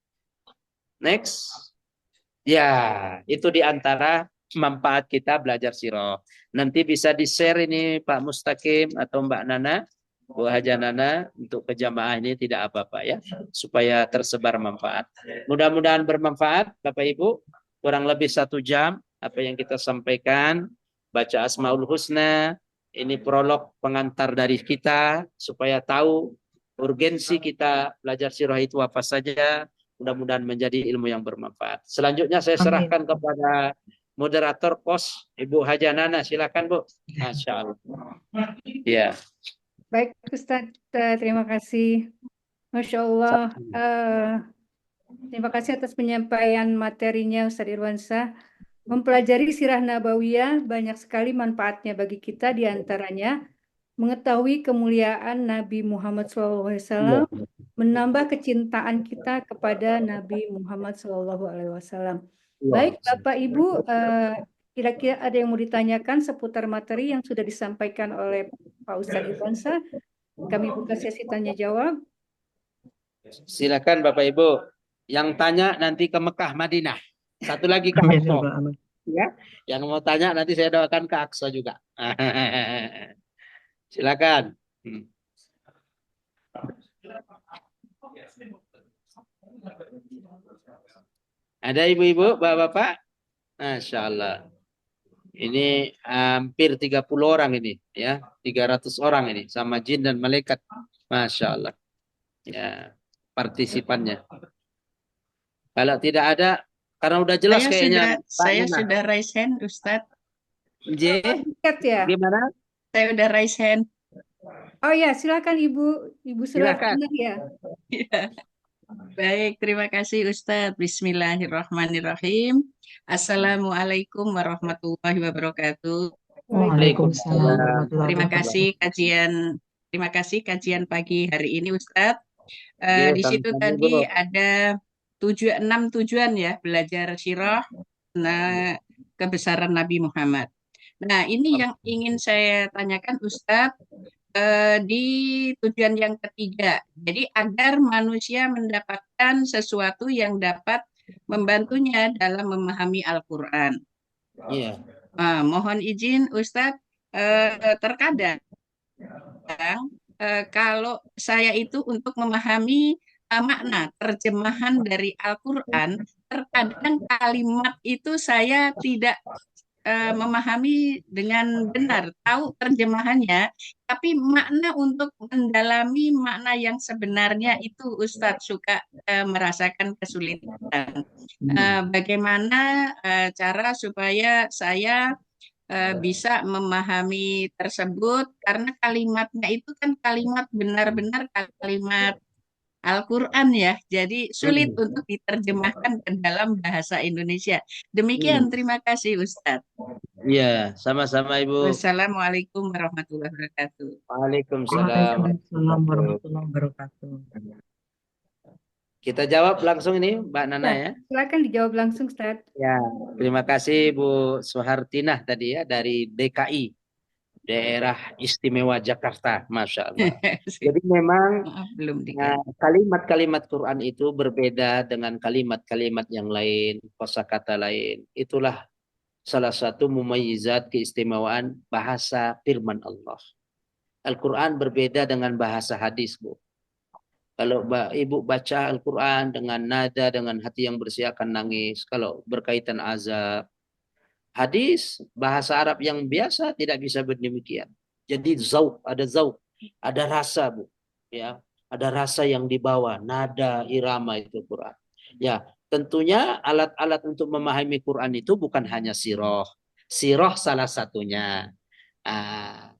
Next. Ya, itu di antara manfaat kita belajar sirah. Nanti bisa di-share ini Pak Mustaqim atau Mbak Nana, Bu Haja Nana untuk ke jamaah ini tidak apa-apa ya, supaya tersebar manfaat. Mudah-mudahan bermanfaat Bapak Ibu. Kurang lebih 1 jam apa yang kita sampaikan, baca Asmaul Husna, ini prolog pengantar dari kita supaya tahu urgensi kita belajar sirah itu apa saja. Mudah-mudahan menjadi ilmu yang bermanfaat. Selanjutnya saya serahkan kepada moderator pos Ibu Haja Nana. Silakan Bu. Masya Allah. Ya. Baik Ustadz, terima kasih. Masya Allah. Terima kasih atas penyampaian materinya Ustadz Irwansyah. Mempelajari sirah Nabawiyah banyak sekali manfaatnya bagi kita, diantaranya mengetahui kemuliaan Nabi Muhammad SAW, menambah kecintaan kita kepada Nabi Muhammad SAW. Baik Bapak Ibu, kira-kira ada yang mau ditanyakan seputar materi yang sudah disampaikan oleh Pak Ustadz Irwansyah? Kami buka sesi tanya jawab. Silakan Bapak Ibu. Yang tanya nanti ke Mekah, Madinah. Satu lagi ke Aqsa. Ya, yang mau tanya nanti saya doakan ke Aqsa juga. Silakan. Ada ibu-ibu, bapak-bapak? Masya Allah. Ini hampir 30 orang ini, ya, 300 orang ini sama jin dan malaikat. Masya Allah. Ya, partisipannya. Kalau tidak ada, karena udah jelas kayaknya. Saya sudah raise hand, Ustadz. Ya. Gimana? Saya udah raise hand. Oh ya, silakan Ibu sudah benar ya. Baik, terima kasih Ustadz. Bismillahirrahmanirrahim. Assalamualaikum warahmatullahi wabarakatuh. Waalaikumsalam. Terima kasih kajian pagi hari ini Ustadz. Di situ tadi ada 6 tujuan ya belajar sirah, kebesaran Nabi Muhammad. Nah, ini yang ingin saya tanyakan Ustadz. Di tujuan yang ketiga, jadi agar manusia mendapatkan sesuatu yang dapat membantunya dalam memahami Al-Quran. Iya. Mohon izin Ustadz, terkadang kalau saya itu untuk memahami makna terjemahan dari Al-Quran, terkadang kalimat itu saya tidak memahami dengan benar, tahu terjemahannya, tapi makna untuk mendalami makna yang sebenarnya itu Ustadz suka merasakan kesulitan. Bagaimana cara supaya saya bisa memahami tersebut, karena kalimatnya itu kan kalimat benar-benar kalimat Al-Quran ya, jadi sulit untuk diterjemahkan ke dalam bahasa Indonesia. Demikian, terima kasih Ustadz. Iya, sama-sama Ibu. Wassalamualaikum warahmatullahi wabarakatuh. Waalaikumsalam Waalaikumsalam warahmatullahi warahmatullahi wabarakatuh. Kita jawab langsung ini Mbak Nana ya. Silakan dijawab langsung, Ustaz. Ya, terima kasih Bu Suhartinah tadi ya dari DKI, Daerah Istimewa Jakarta, Masya Allah. Jadi memang Maaf, belum dikasih. kalimat-kalimat Quran itu berbeda dengan kalimat-kalimat yang lain, kosakata lain. Itulah salah satu mumayyizat keistimewaan bahasa firman Allah. Al-Quran berbeda dengan bahasa hadis, Bu. Kalau Ibu baca Al-Quran dengan nada, dengan hati yang bersih akan nangis. Kalau berkaitan azab. Hadis, bahasa Arab yang biasa tidak bisa berdemikian. Jadi zauk, ada rasa, Bu. Ya, ada rasa yang dibawa, nada, irama itu Quran. Ya, tentunya alat-alat untuk memahami Quran itu bukan hanya sirah. Sirah salah satunya.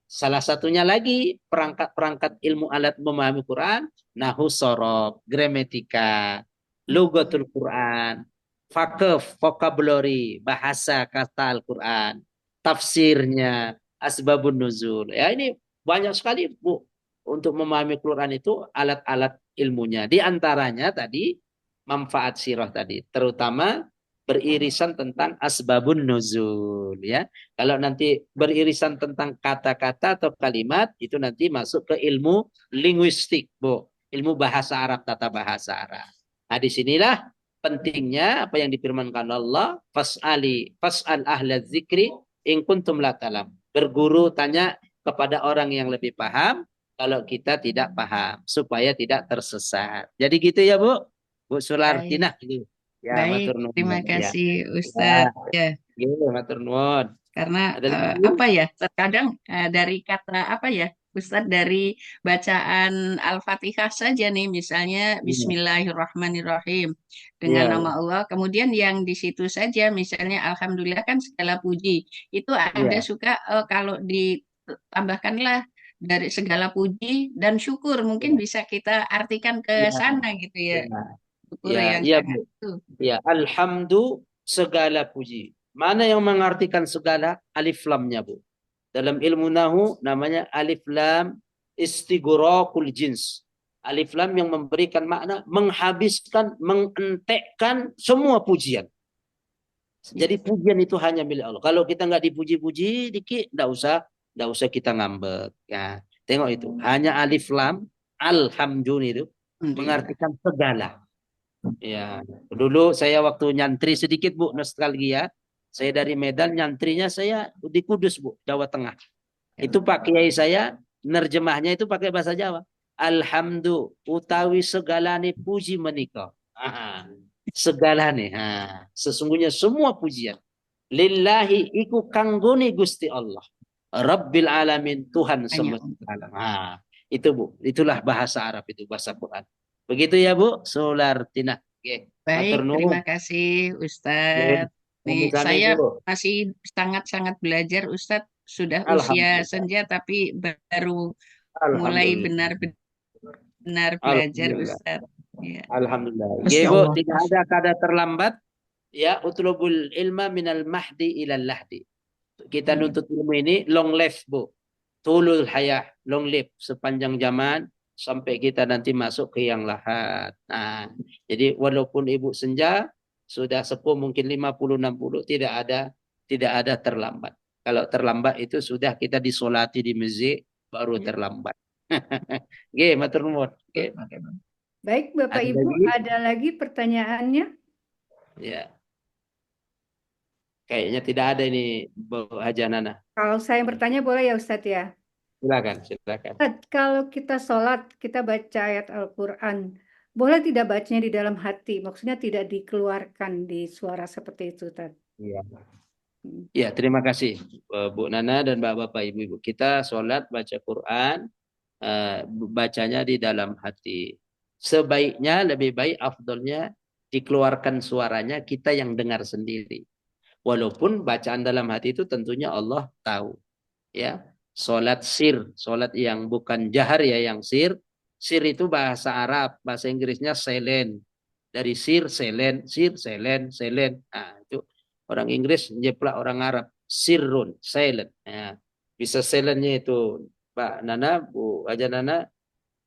Salah satunya lagi perangkat-perangkat ilmu alat memahami Quran, nahu sorof, gramatika, lugatul Quran, fakih, vocabulary, bahasa kata Al-Quran, tafsirnya, asbabun nuzul. Ya ini banyak sekali Bu untuk memahami Quran itu alat-alat ilmunya. Di antaranya tadi manfaat sirah tadi, terutama beririsan tentang asbabun nuzul ya. Kalau nanti beririsan tentang kata-kata atau kalimat itu nanti masuk ke ilmu linguistik, Bu. Ilmu bahasa Arab, tata bahasa Arab. Nah, disinilah pentingnya apa yang difirmankan Allah, fas'al ahla dzikri in kuntum la ta'lam. Berguru tanya kepada orang yang lebih paham kalau kita tidak paham supaya tidak tersesat. Jadi gitu ya, Bu. Bu Sulartinah ini. Ya, Baik, matur nuwun. terima Ya. kasih Ustadz. Ya, Gitu, matur nuwun. karena Ada lagi, Bu? apa ya, terkadang dari kata apa ya, Ustadz, dari bacaan Al-Fatihah saja nih, misalnya Bismillahirrahmanirrahim dengan Iya, nama Allah, kemudian yang di situ saja, misalnya Alhamdulillah kan segala puji, itu ada iya. suka kalau ditambahkanlah dari segala puji dan syukur, mungkin bisa kita artikan ke Iya, sana gitu ya, iya. syukur Ya, yang iya, sangat Bu. itu. Ya, alhamdu segala puji. Mana yang mengartikan segala? Alif lamnya, Bu. Dalam ilmu nahu namanya alif lam istighraqul jins. Alif lam yang memberikan makna menghabiskan, mengentekkan semua pujian. Jadi pujian itu hanya milik Allah. Kalau kita nggak dipuji-puji dikit, nggak usah kita ngambek. Ya, tengok itu. Hanya alif lam, alhamdulillah itu mengartikan segala. Ya, dulu saya waktu nyantri sedikit Bu, nostalgia. Saya dari Medan, nyantrinya saya di Kudus Bu, Jawa Tengah. Itu Pak Kiai saya nerjemahnya itu pakai bahasa Jawa. Alhamdulillah utawi segalane puji menika. Segalane. Sesungguhnya semua pujian lillahi iku kanggone Gusti Allah. Rabbil alamin, Tuhan semesta alam. Itu Bu, itulah bahasa Arab itu, bahasa Quran. Begitu ya Bu, Sulartina. Oke, Baik, matur nuwun. terima kasih Ustadz. Nih, Sami-sami saya Bu. masih sangat-sangat belajar Ustadz. Sudah usia Alhamdulillah. senja tapi baru mulai Alhamdulillah. benar-benar belajar Alhamdulillah. Ustadz. Ya. Alhamdulillah. Masya Ya Bu, Allah. tidak ada kata terlambat. Ya, utlubul ilma minal mahdi ilal lahdi. Kita nuntut ilmu ini long life Bu. Tulul hayah, long live sepanjang zaman sampai kita nanti masuk ke yang lahat. Nah, jadi walaupun ibu senja sudah sepuh mungkin 50 60 tidak ada terlambat. Kalau terlambat itu sudah kita disolati di masjid baru terlambat. Oke, matur nuwun. Oke. Baik, Bapak Ada Ibu, lagi? ada lagi pertanyaannya? Ya. Kayaknya tidak ada ini Bu Haja Nana. Kalau saya yang bertanya boleh ya Ustadz ya? Silakan, silakan. Ustadz, kalau kita sholat, kita baca ayat Al-Quran, boleh tidak bacanya di dalam hati? Maksudnya tidak dikeluarkan di suara seperti itu, Ustadz. Iya. Ya, terima kasih Bu Nana dan Bapak Ibu-Ibu. Kita sholat baca Quran, bacanya di dalam hati. Sebaiknya lebih baik afdolnya dikeluarkan suaranya kita yang dengar sendiri. Walaupun bacaan dalam hati itu tentunya Allah tahu. Ya, sholat sir, sholat yang bukan jahar ya, yang sir. Sir itu bahasa Arab, bahasa Inggrisnya silent. Dari sir, silent, sir, silent, silent. Nah, itu orang Inggris jeplak orang Arab. Sirrun, silent. Nah, bisa silentnya itu Pak Nana, Bu Aja Nana,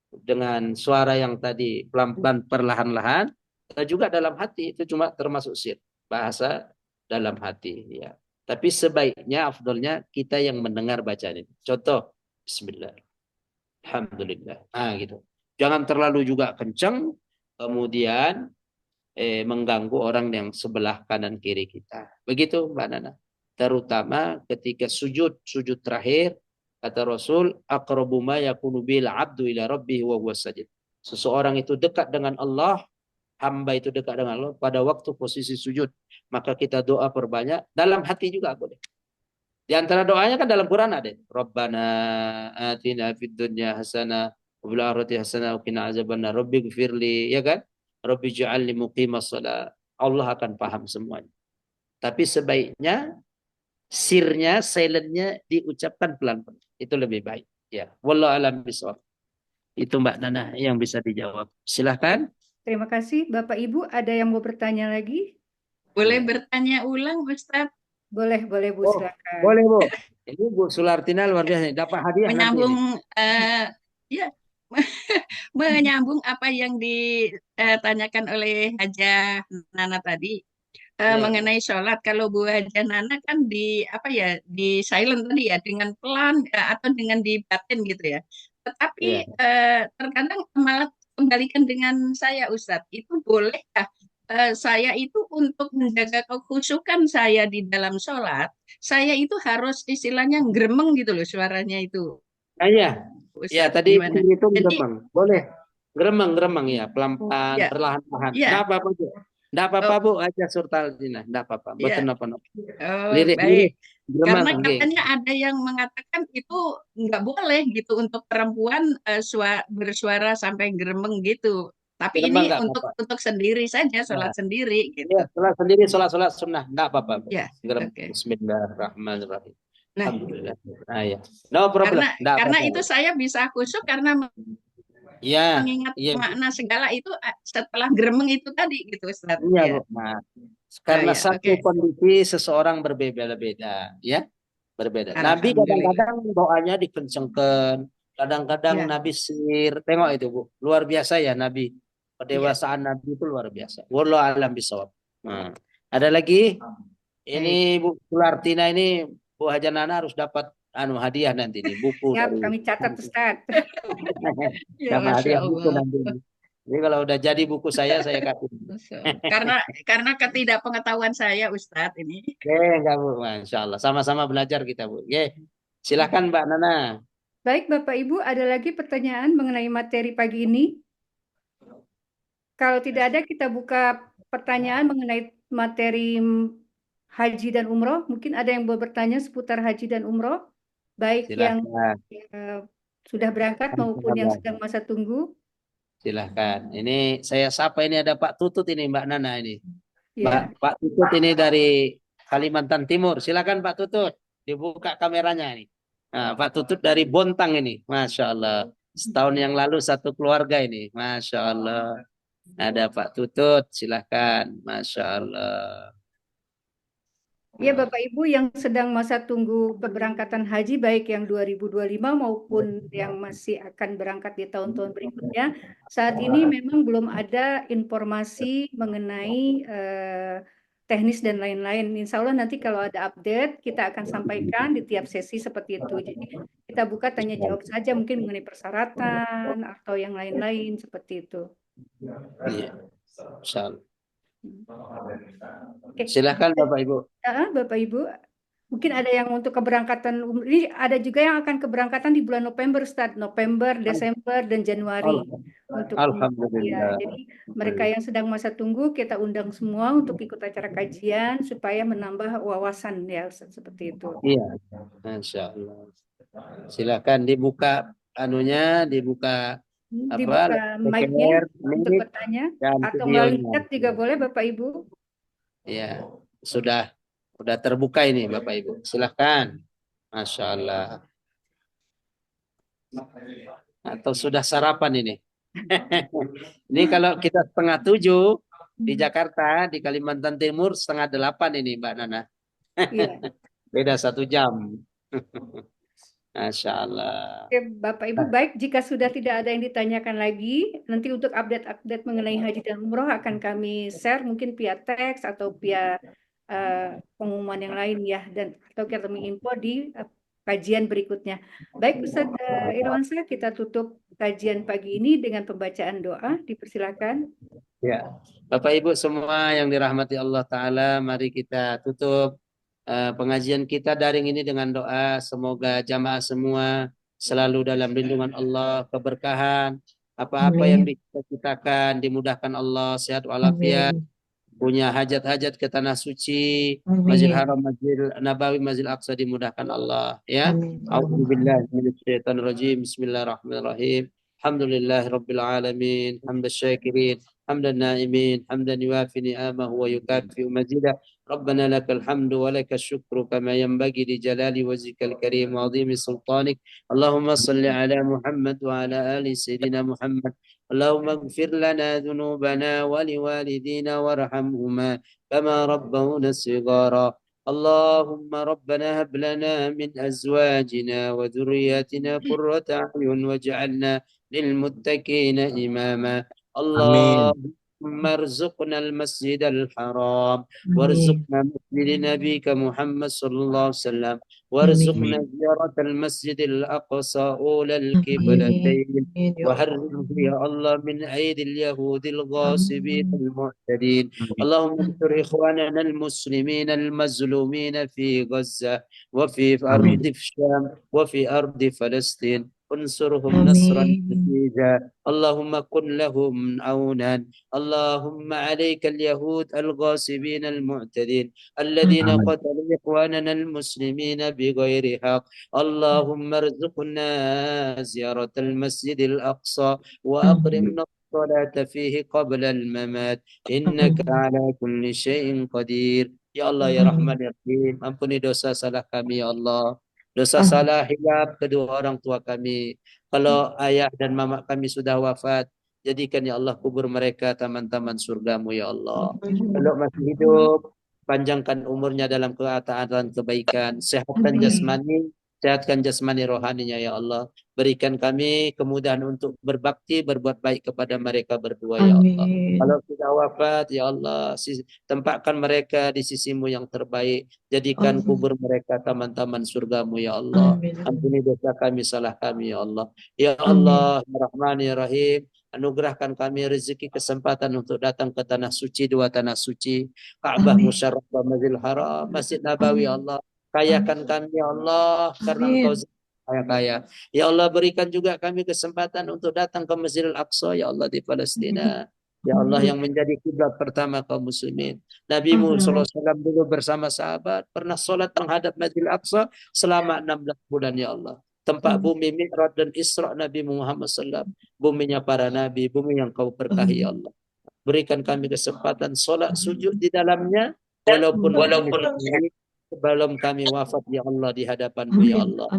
dengan suara yang tadi pelan-pelan perlahan-lahan, juga dalam hati itu cuma termasuk sir, bahasa dalam hati ya. Tapi sebaiknya afdolnya kita yang mendengar bacaan ini. Contoh, Bismillah, Alhamdulillah. Nah gitu. Jangan terlalu juga kencang, kemudian mengganggu orang yang sebelah kanan kiri kita. Begitu Mbak Nana. Terutama ketika sujud terakhir, kata Rasul, aqrabu ma yakunu bil abdu ila rabbih wa huwa sajid. Seseorang itu dekat dengan Allah, hamba itu dekat dengan Allah pada waktu posisi sujud. Maka kita doa perbanyak, dalam hati juga boleh. Di antara doanya kan dalam Quran ada. Rabbana atina fid dunya hasanah wa fil akhirati hasanah wa qina azabannar. Rabbi gfirli, ya kan? Rabbi ja'alni muqimas shalah. Allah akan paham semuanya. Tapi sebaiknya sirnya, silentnya diucapkan pelan-pelan. Itu lebih baik. Ya, wallahu alam bishawab. Itu Mbak Nana yang bisa dijawab. Silahkan. Terima kasih. Bapak Ibu, ada yang mau bertanya lagi? Boleh Ya. bertanya ulang, Ustadz? Boleh Bu, Oh, silakan. boleh Bu. Ini Bu Sulartina luar biasa. Dapat hadiah nanti ini. Menyambung, ya, menyambung apa yang ditanyakan oleh Hajah Nana tadi. Ya. Mengenai sholat, kalau Bu Hajah Nana kan di apa ya, di silent tadi ya, dengan pelan atau dengan di batin gitu ya. Tetapi Ya. terkadang malah kembalikan dengan saya, Ustadz, itu bolehkah saya itu untuk menjaga kekhusyukan saya di dalam sholat, saya itu harus istilahnya gremeng gitu loh suaranya itu, Nah, ya. Ya, Ustadz, tadi gimana? itu Jadi gremeng. Boleh. Gremeng ya, pelan-pelan, ya, perlahan-lahan. Enggak ya, apa-apa, Bu. Enggak apa-apa, oh, Bu. Aja Surtalina. Enggak apa-apa. ya, Betul apa? oh, Lirik-lirik. baik. Gremeng, Karena nggih. katanya ada yang mengatakan itu nggak boleh gitu untuk perempuan bersuara sampai gremeng gitu. Tapi Gremeng ini enggak untuk apa-apa. sendiri saja, Ya, sholat sendiri ya, gitu. sholat sendiri, sholat sunnah. Enggak apa-apa, Bu. Ya, Gremeng. oke. Bismillahirrahmanirrahim. Nah, Alhamdulillah. Nah, ya. No problem. karena Enggak karena apa-apa, itu Bu. saya bisa khusyuk karena Iya, mengingat iya, Bu. makna segala itu setelah gremeng itu tadi gitu, Ustaz. Iya, Ya, Bu. Nah, oh, karena ya, satu oke. kondisi seseorang berbeda-beda, ya. Berbeda. Nabi Alhamdulillah. kadang-kadang doanya dikencengkan, kadang-kadang Ya, Nabi sir. Tengok itu, Bu. Luar biasa ya Nabi. iya, Pendewasaan Nabi itu luar biasa. Wallahu a'lam bishawab. Nah, ada lagi? Ini baik. Bu Sulartina ini Bu Hajanana harus dapat hadiah nanti nih, buku Siap, dari kami catat Ustadz. Ya, dapat Masya hadiah buku Allah. nanti. Jadi kalau udah jadi buku saya kasih. Masya Allah. Karena ketidakpengetahuan saya, Ustadz, ini. Enggak Bu, Masya Allah. Sama-sama belajar kita Bu. Silakan Mbak Nana. Baik Bapak Ibu, ada lagi pertanyaan mengenai materi pagi ini? Kalau tidak ada, kita buka pertanyaan mengenai materi haji dan umroh. Mungkin ada yang mau bertanya seputar haji dan umroh, baik yang Silakan. sudah berangkat maupun yang sedang masa tunggu. Silahkan. Ini saya sapa, ini ada Pak Tutut ini Mbak Nana ini. Ya, Pak Tutut ini dari Kalimantan Timur. Silakan Pak Tutut. Dibuka kameranya ini. Nah, Pak Tutut dari Bontang ini. Masya Allah. Setahun yang lalu satu keluarga ini. Masya Allah. Ada Pak Tutut. Silahkan. Masya Allah. ya Bapak Ibu yang sedang masa tunggu keberangkatan haji, baik yang 2025 maupun yang masih akan berangkat di tahun-tahun berikutnya, saat ini memang belum ada informasi mengenai teknis dan lain-lain. Insya Allah nanti kalau ada update, kita akan sampaikan di tiap sesi seperti itu. Jadi kita buka tanya jawab saja mungkin mengenai persyaratan atau yang lain-lain seperti itu. Iya. Insya Allah. Oke. Silahkan Bapak Ibu. Bapak Ibu, Mungkin ada yang untuk keberangkatan ini ada juga yang akan keberangkatan di bulan November, Ustaz. November, Desember, dan Januari untuk ya. Alhamdulillah. Jadi mereka yang sedang masa tunggu kita undang semua untuk ikut acara kajian supaya menambah wawasan ya Ustaz, seperti itu. Iya, Masya Allah. Silakan dibuka dibuka Dibuka mic-nya untuk mic bertanya dan atau melalui videonya. chat juga boleh Bapak Ibu. Ya, sudah terbuka ini Bapak Ibu. Silakan. Masya Allah. Atau sudah sarapan ini? Ini kalau kita 6:30 di Jakarta, di Kalimantan Timur 7:30 ini Mbak Nana. Iya. Beda 1 jam. Masya Allah. Oke, Bapak Ibu, baik jika sudah tidak ada yang ditanyakan lagi, nanti untuk update-update mengenai haji dan umroh akan kami share mungkin via teks atau via pengumuman yang lain ya, dan atau kita menginfo di kajian berikutnya. Baik Ustaz Irwansyah, kita tutup kajian pagi ini dengan pembacaan doa. Dipersilakan. Ya, Bapak Ibu semua yang dirahmati Allah Ta'ala, mari kita tutup pengajian kita daring ini dengan doa. Semoga jamaah semua selalu dalam lindungan Allah, keberkahan, apa-apa yang dicita-citakan dimudahkan Allah, sehat walafiat, punya hajat-hajat ke tanah suci, Masjid Haram, Masjid Nabawi, Masjid Aqsa dimudahkan Allah ya. A'udzubillahi minasyaitonir rajim. Bismillahirrahmanirrahim. Alhamdulillahirabbil alamin. Hamdasy syakirin, hamdan naimin, hamdan yuafi ni'amahu wa yukafi mazidah. ربنا لك الحمد ولك الشكر كما ينبغي لجلال وجهك الكريم وعظيم سلطانك. اللهم صل على محمد وعلى آل سيدنا محمد. اللهم اغفر لنا ذنوبنا ولوالدينا وارحمهما كما ربونا صغارا. اللهم ربنا هب لنا من أزواجنا وذرياتنا قرة أعين واجعلنا للمتقين إماما. اللهم ارزقنا المسجد الحرام وارزقنا مسجد نبيك محمد صلى الله عليه وسلم وارزقنا زيارة المسجد الأقصى أولى القبلتين وحرمه يا الله من أيدي اليهود الغاصبين المعتدين. اللهم انصر إخواننا المسلمين المظلومين في غزة وفي أرض الشام وفي أرض فلسطين. انصرهم نصرا عزيزا. اللهم كن لهم عونا. اللهم عليك اليهود الغاصبين المعتدين الذين قتلوا إخواننا المسلمين بغير حق. اللهم ارزقنا زيارة المسجد الأقصى وأقرمنا الصلاة فيه قبل الممات إنك على كل شيء قدير. Ya Allah ya Rahman ya Rahim, ampuni dosa salah kami ya Allah. Dosa salah hilaf kedua orang tua kami. Kalau ayah dan mama kami sudah wafat, jadikan ya Allah kubur mereka taman-taman surgamu ya Allah. Kalau masih hidup, panjangkan umurnya dalam ketaatan kebaikan, sehatkan jasmani rohaninya ya Allah. Berikan kami kemudahan untuk berbakti, berbuat baik kepada mereka berdua ya Allah. Kalau sudah wafat ya Allah, tempatkan mereka di sisimu yang terbaik. Jadikan kubur mereka taman-taman surgamu ya Allah. Ampuni dosa kami, salah kami ya Allah. Ya Allah, ya Rahman ya Rahim, anugerahkan kami rezeki kesempatan untuk datang ke tanah suci, dua tanah suci, Ka'bah Musyarrafah, Masjidil Haram, Masjid Nabawi ya Allah. Kayakan kami ya Allah karena Engkau kaya. Ya Allah, berikan juga kami kesempatan untuk datang ke Masjidil Aqsa ya Allah di Palestina. Ya Allah yang menjadi kiblat pertama kaum muslimin. Nabi Muhammad SAW dulu bersama sahabat pernah sholat menghadap Masjidil Aqsa selama 16 bulan ya Allah. Tempat bumi Mi'raj dan Isra Nabi Muhammad SAW. Buminya para nabi, bumi yang kau berkahi ya Allah. Berikan kami kesempatan sholat sujud di dalamnya walaupun sebelum kami wafat ya Allah di hadapan-Mu ya Allah.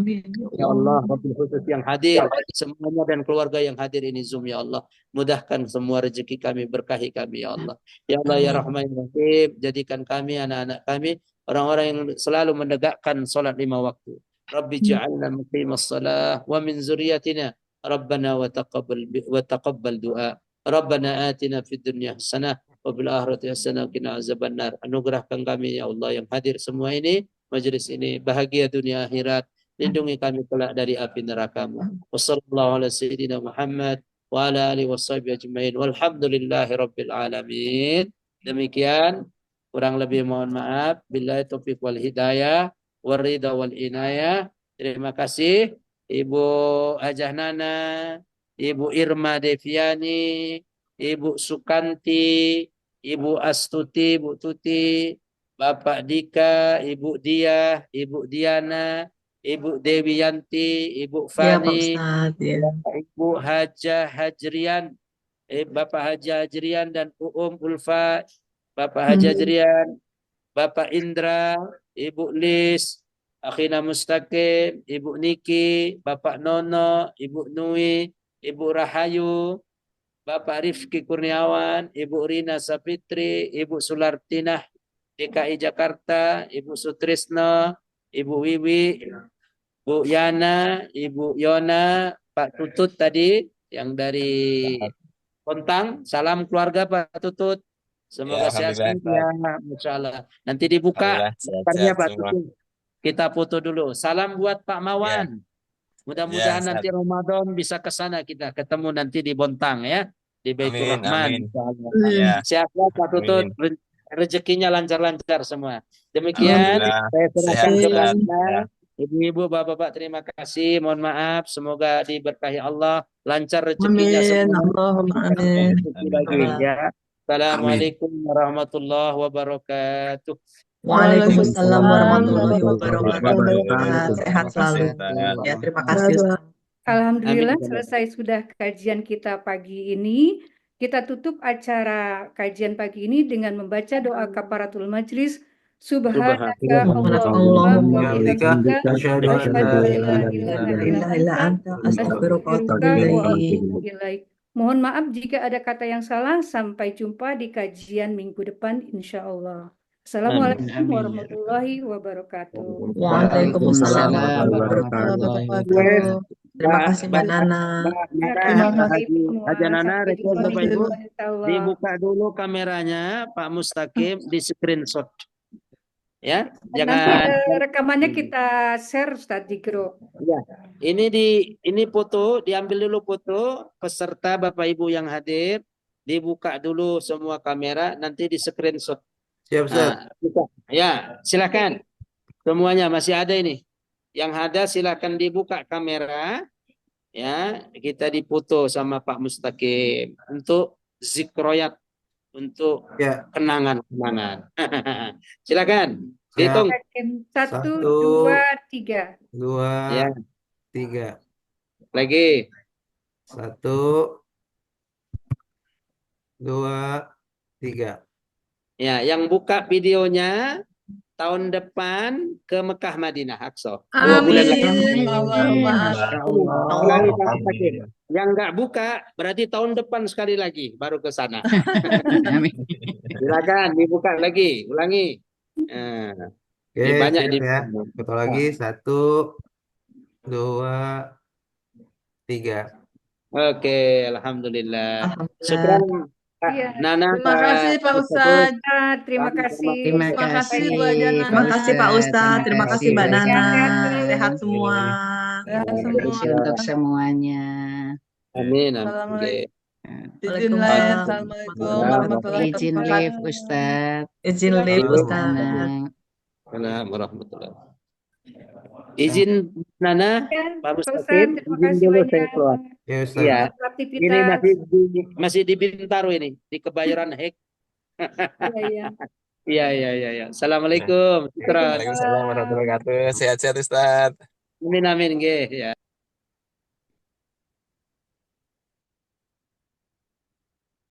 Ya Allah, wabil khusus yang hadir, semuanya dan keluarga yang hadir ini Zoom ya Allah. Mudahkan semua rezeki kami, berkahi kami ya Allah. Ya Allah ya Rahman ya Rahim, jadikan kami, anak-anak kami, orang-orang yang selalu menegakkan salat 5 waktu. Rabbi ja'alna muqimas salah wa min zuriyatina. Rabbana wa taqabbal du'a. Rabbana atina fid dunya hasanah wa bil akhirati hasanah wa qina azabannar. Anugerahkan kami ya Allah yang hadir semua ini, majelis ini bahagia dunia akhirat. Lindungi kami kelak dari api neraka-Mu. Wassallallahu ala sayyidina Muhammad wa ala alihi washabihi ajmain. Walhamdulillahi rabbil alamin. Demikian, kurang lebih mohon maaf. Billahi taufiq wal hidayah. warida wal inayah. Terima kasih Ibu Hajah Nana, Ibu Irma Deviani, Ibu Sukanti, Ibu Astuti, Ibu Tuti, Bapak Dika, Ibu Diah, Ibu Diana, Ibu Dewi Yanti, Ibu Ya Pak Fani, Ustadz, ya. Ibu Hajah Hajrian, Bapak Hajah Hajrian dan Ulfa, Bapak Hajah Hajrian, Bapak Indra, Ibu Lis, Akhina Mustaqim, Ibu Niki, Bapak Nono, Ibu Nui, Ibu Rahayu, Bapak Rifki Kurniawan, Ibu Rina Sapitri, Ibu Sulartinah DKI Jakarta, Ibu Sutrisno, Ibu Wiwi, Bu Yana, Ibu Yona, Pak Tutut tadi yang dari Kontang. Salam keluarga Pak Tutut. Semoga Ya, alhamdulillah, sehat-sehat ya, Ustaz. Masya Allah. Nanti dibuka Alhamdulillah, daftarnya sehat-sehat Pak semua. Tutut. Kita foto dulu. Salam buat Pak Ya, Mawan. ya, Mudah-mudahan Ustaz. nanti Ramadan bisa ke sana kita ketemu nanti di Bontang ya, di Baitur Amin, Rahman. amin. Insya Allah. Ya, Sehat-sehat Pak Tutut. amin. Rezekinya lancar-lancar semua. Demikian Alhamdulillah, saya serahkan ke sehat, Pak Ustaz. Isna. Ya, Ibu-ibu, bapak-bapak, terima kasih. Mohon maaf. Semoga diberkahi Allah, lancar rezekinya Amin, semua. Allahumma Dikasih amin. rezeki amin, lagi amin. ya. Amin. Assalamualaikum warahmatullahi wabarakatuh. Waalaikumsalam warahmatullahi Warahmatullahi wabarakatuh. wabarakatuh. Ustadz. Sehat Terima kasih, selalu. Ustaz. Ya, terima kasih Ustadz. Alhamdulillah Amin. selesai sudah kajian kita pagi ini. Kita tutup acara kajian pagi ini dengan membaca doa kafaratul majlis. Subhanaka Allahumma wa bihamdika Asyhadu an asyhadu la an la ilaha ilaha La illa ilaha illa anta anta astaghfiruka wa atubu astaghfiruka wa ilaik. atubu ilaik. Mohon maaf jika ada kata yang salah. Sampai jumpa di kajian minggu depan insya Allah. Assalamualaikum Amin. warahmatullahi wabarakatuh. Waalaikumsalam warahmatullahi wabarakatuh. Terima kasih Mbak Nana. Mbak Ya, Nana, terima Mbak kasih Haji, semua. Haja Nana, Sampai request jumpa Bapak minggu Ibu, depan insya Allah. dibuka dulu kameranya Pak Mustaqim, di screenshot. Ya, Nanti jangan. rekamannya kita share Ustadz di grup. Ya, ini foto, diambil dulu foto peserta Bapak Ibu yang hadir, dibuka dulu semua kamera, nanti di screenshot. Siap, Ustaz. Ya, silakan. Semuanya masih ada ini. Yang ada silakan dibuka kamera. Ya, kita dipoto sama Pak Mustaqim untuk zikroyat, untuk Ya. kenangan-kenangan. Silakan. Siap. Hitung. 1, Satu. 2, 3. 2, Ya, 3. lagi. 1, 2, 3. Ya, yang buka videonya tahun depan ke Mekah Madinah Aqsa. 2 bulan lagi. Amin. Allahumma Ya Allah. Ulangi, Pak Mustaqim. Yang enggak buka berarti tahun depan sekali lagi baru ke sana. amin. Silakan dibuka lagi, ulangi. Nah, Oke, ini banyak siap di ya. Foto lagi. 1, 2, 3. Oke, alhamdulillah. Alhamdulillah. Syukran Kak Iya. Nana. Terima kasih Pak Ustadz. Terima kasih. Terima Terima kasih kasih Bu Ajana. Terima kasih Pak Ustadz. Terima kasih Mbak Terima Nana. kasih. Sehat semua. Sehat Terima kasih semua. untuk semuanya. Amin. Assalamualaikum. Oke. Izin live. Waalaikumsalam. Assalamualaikum warahmatullahi Izin wabarakatuh. live Ustadz. Izin live Halo. Ustadz. Assalamualaikum warahmatullahi. Izin Nana, Pak Pak Mustaqim, Ustadz, terima izin kasih dulu banyak. saya keluar. Ya, Ustaz. Iya, Selamat ini aktivitas. masih di Bintaro ini, di Kebayoran Hek. Iya, iya. Iya. Assalamualaikum. Syukran. Waalaikumsalam warahmatullahi wabarakatuh. Sehat-sehat, Ustaz. Amin, amin. Nggih, ya.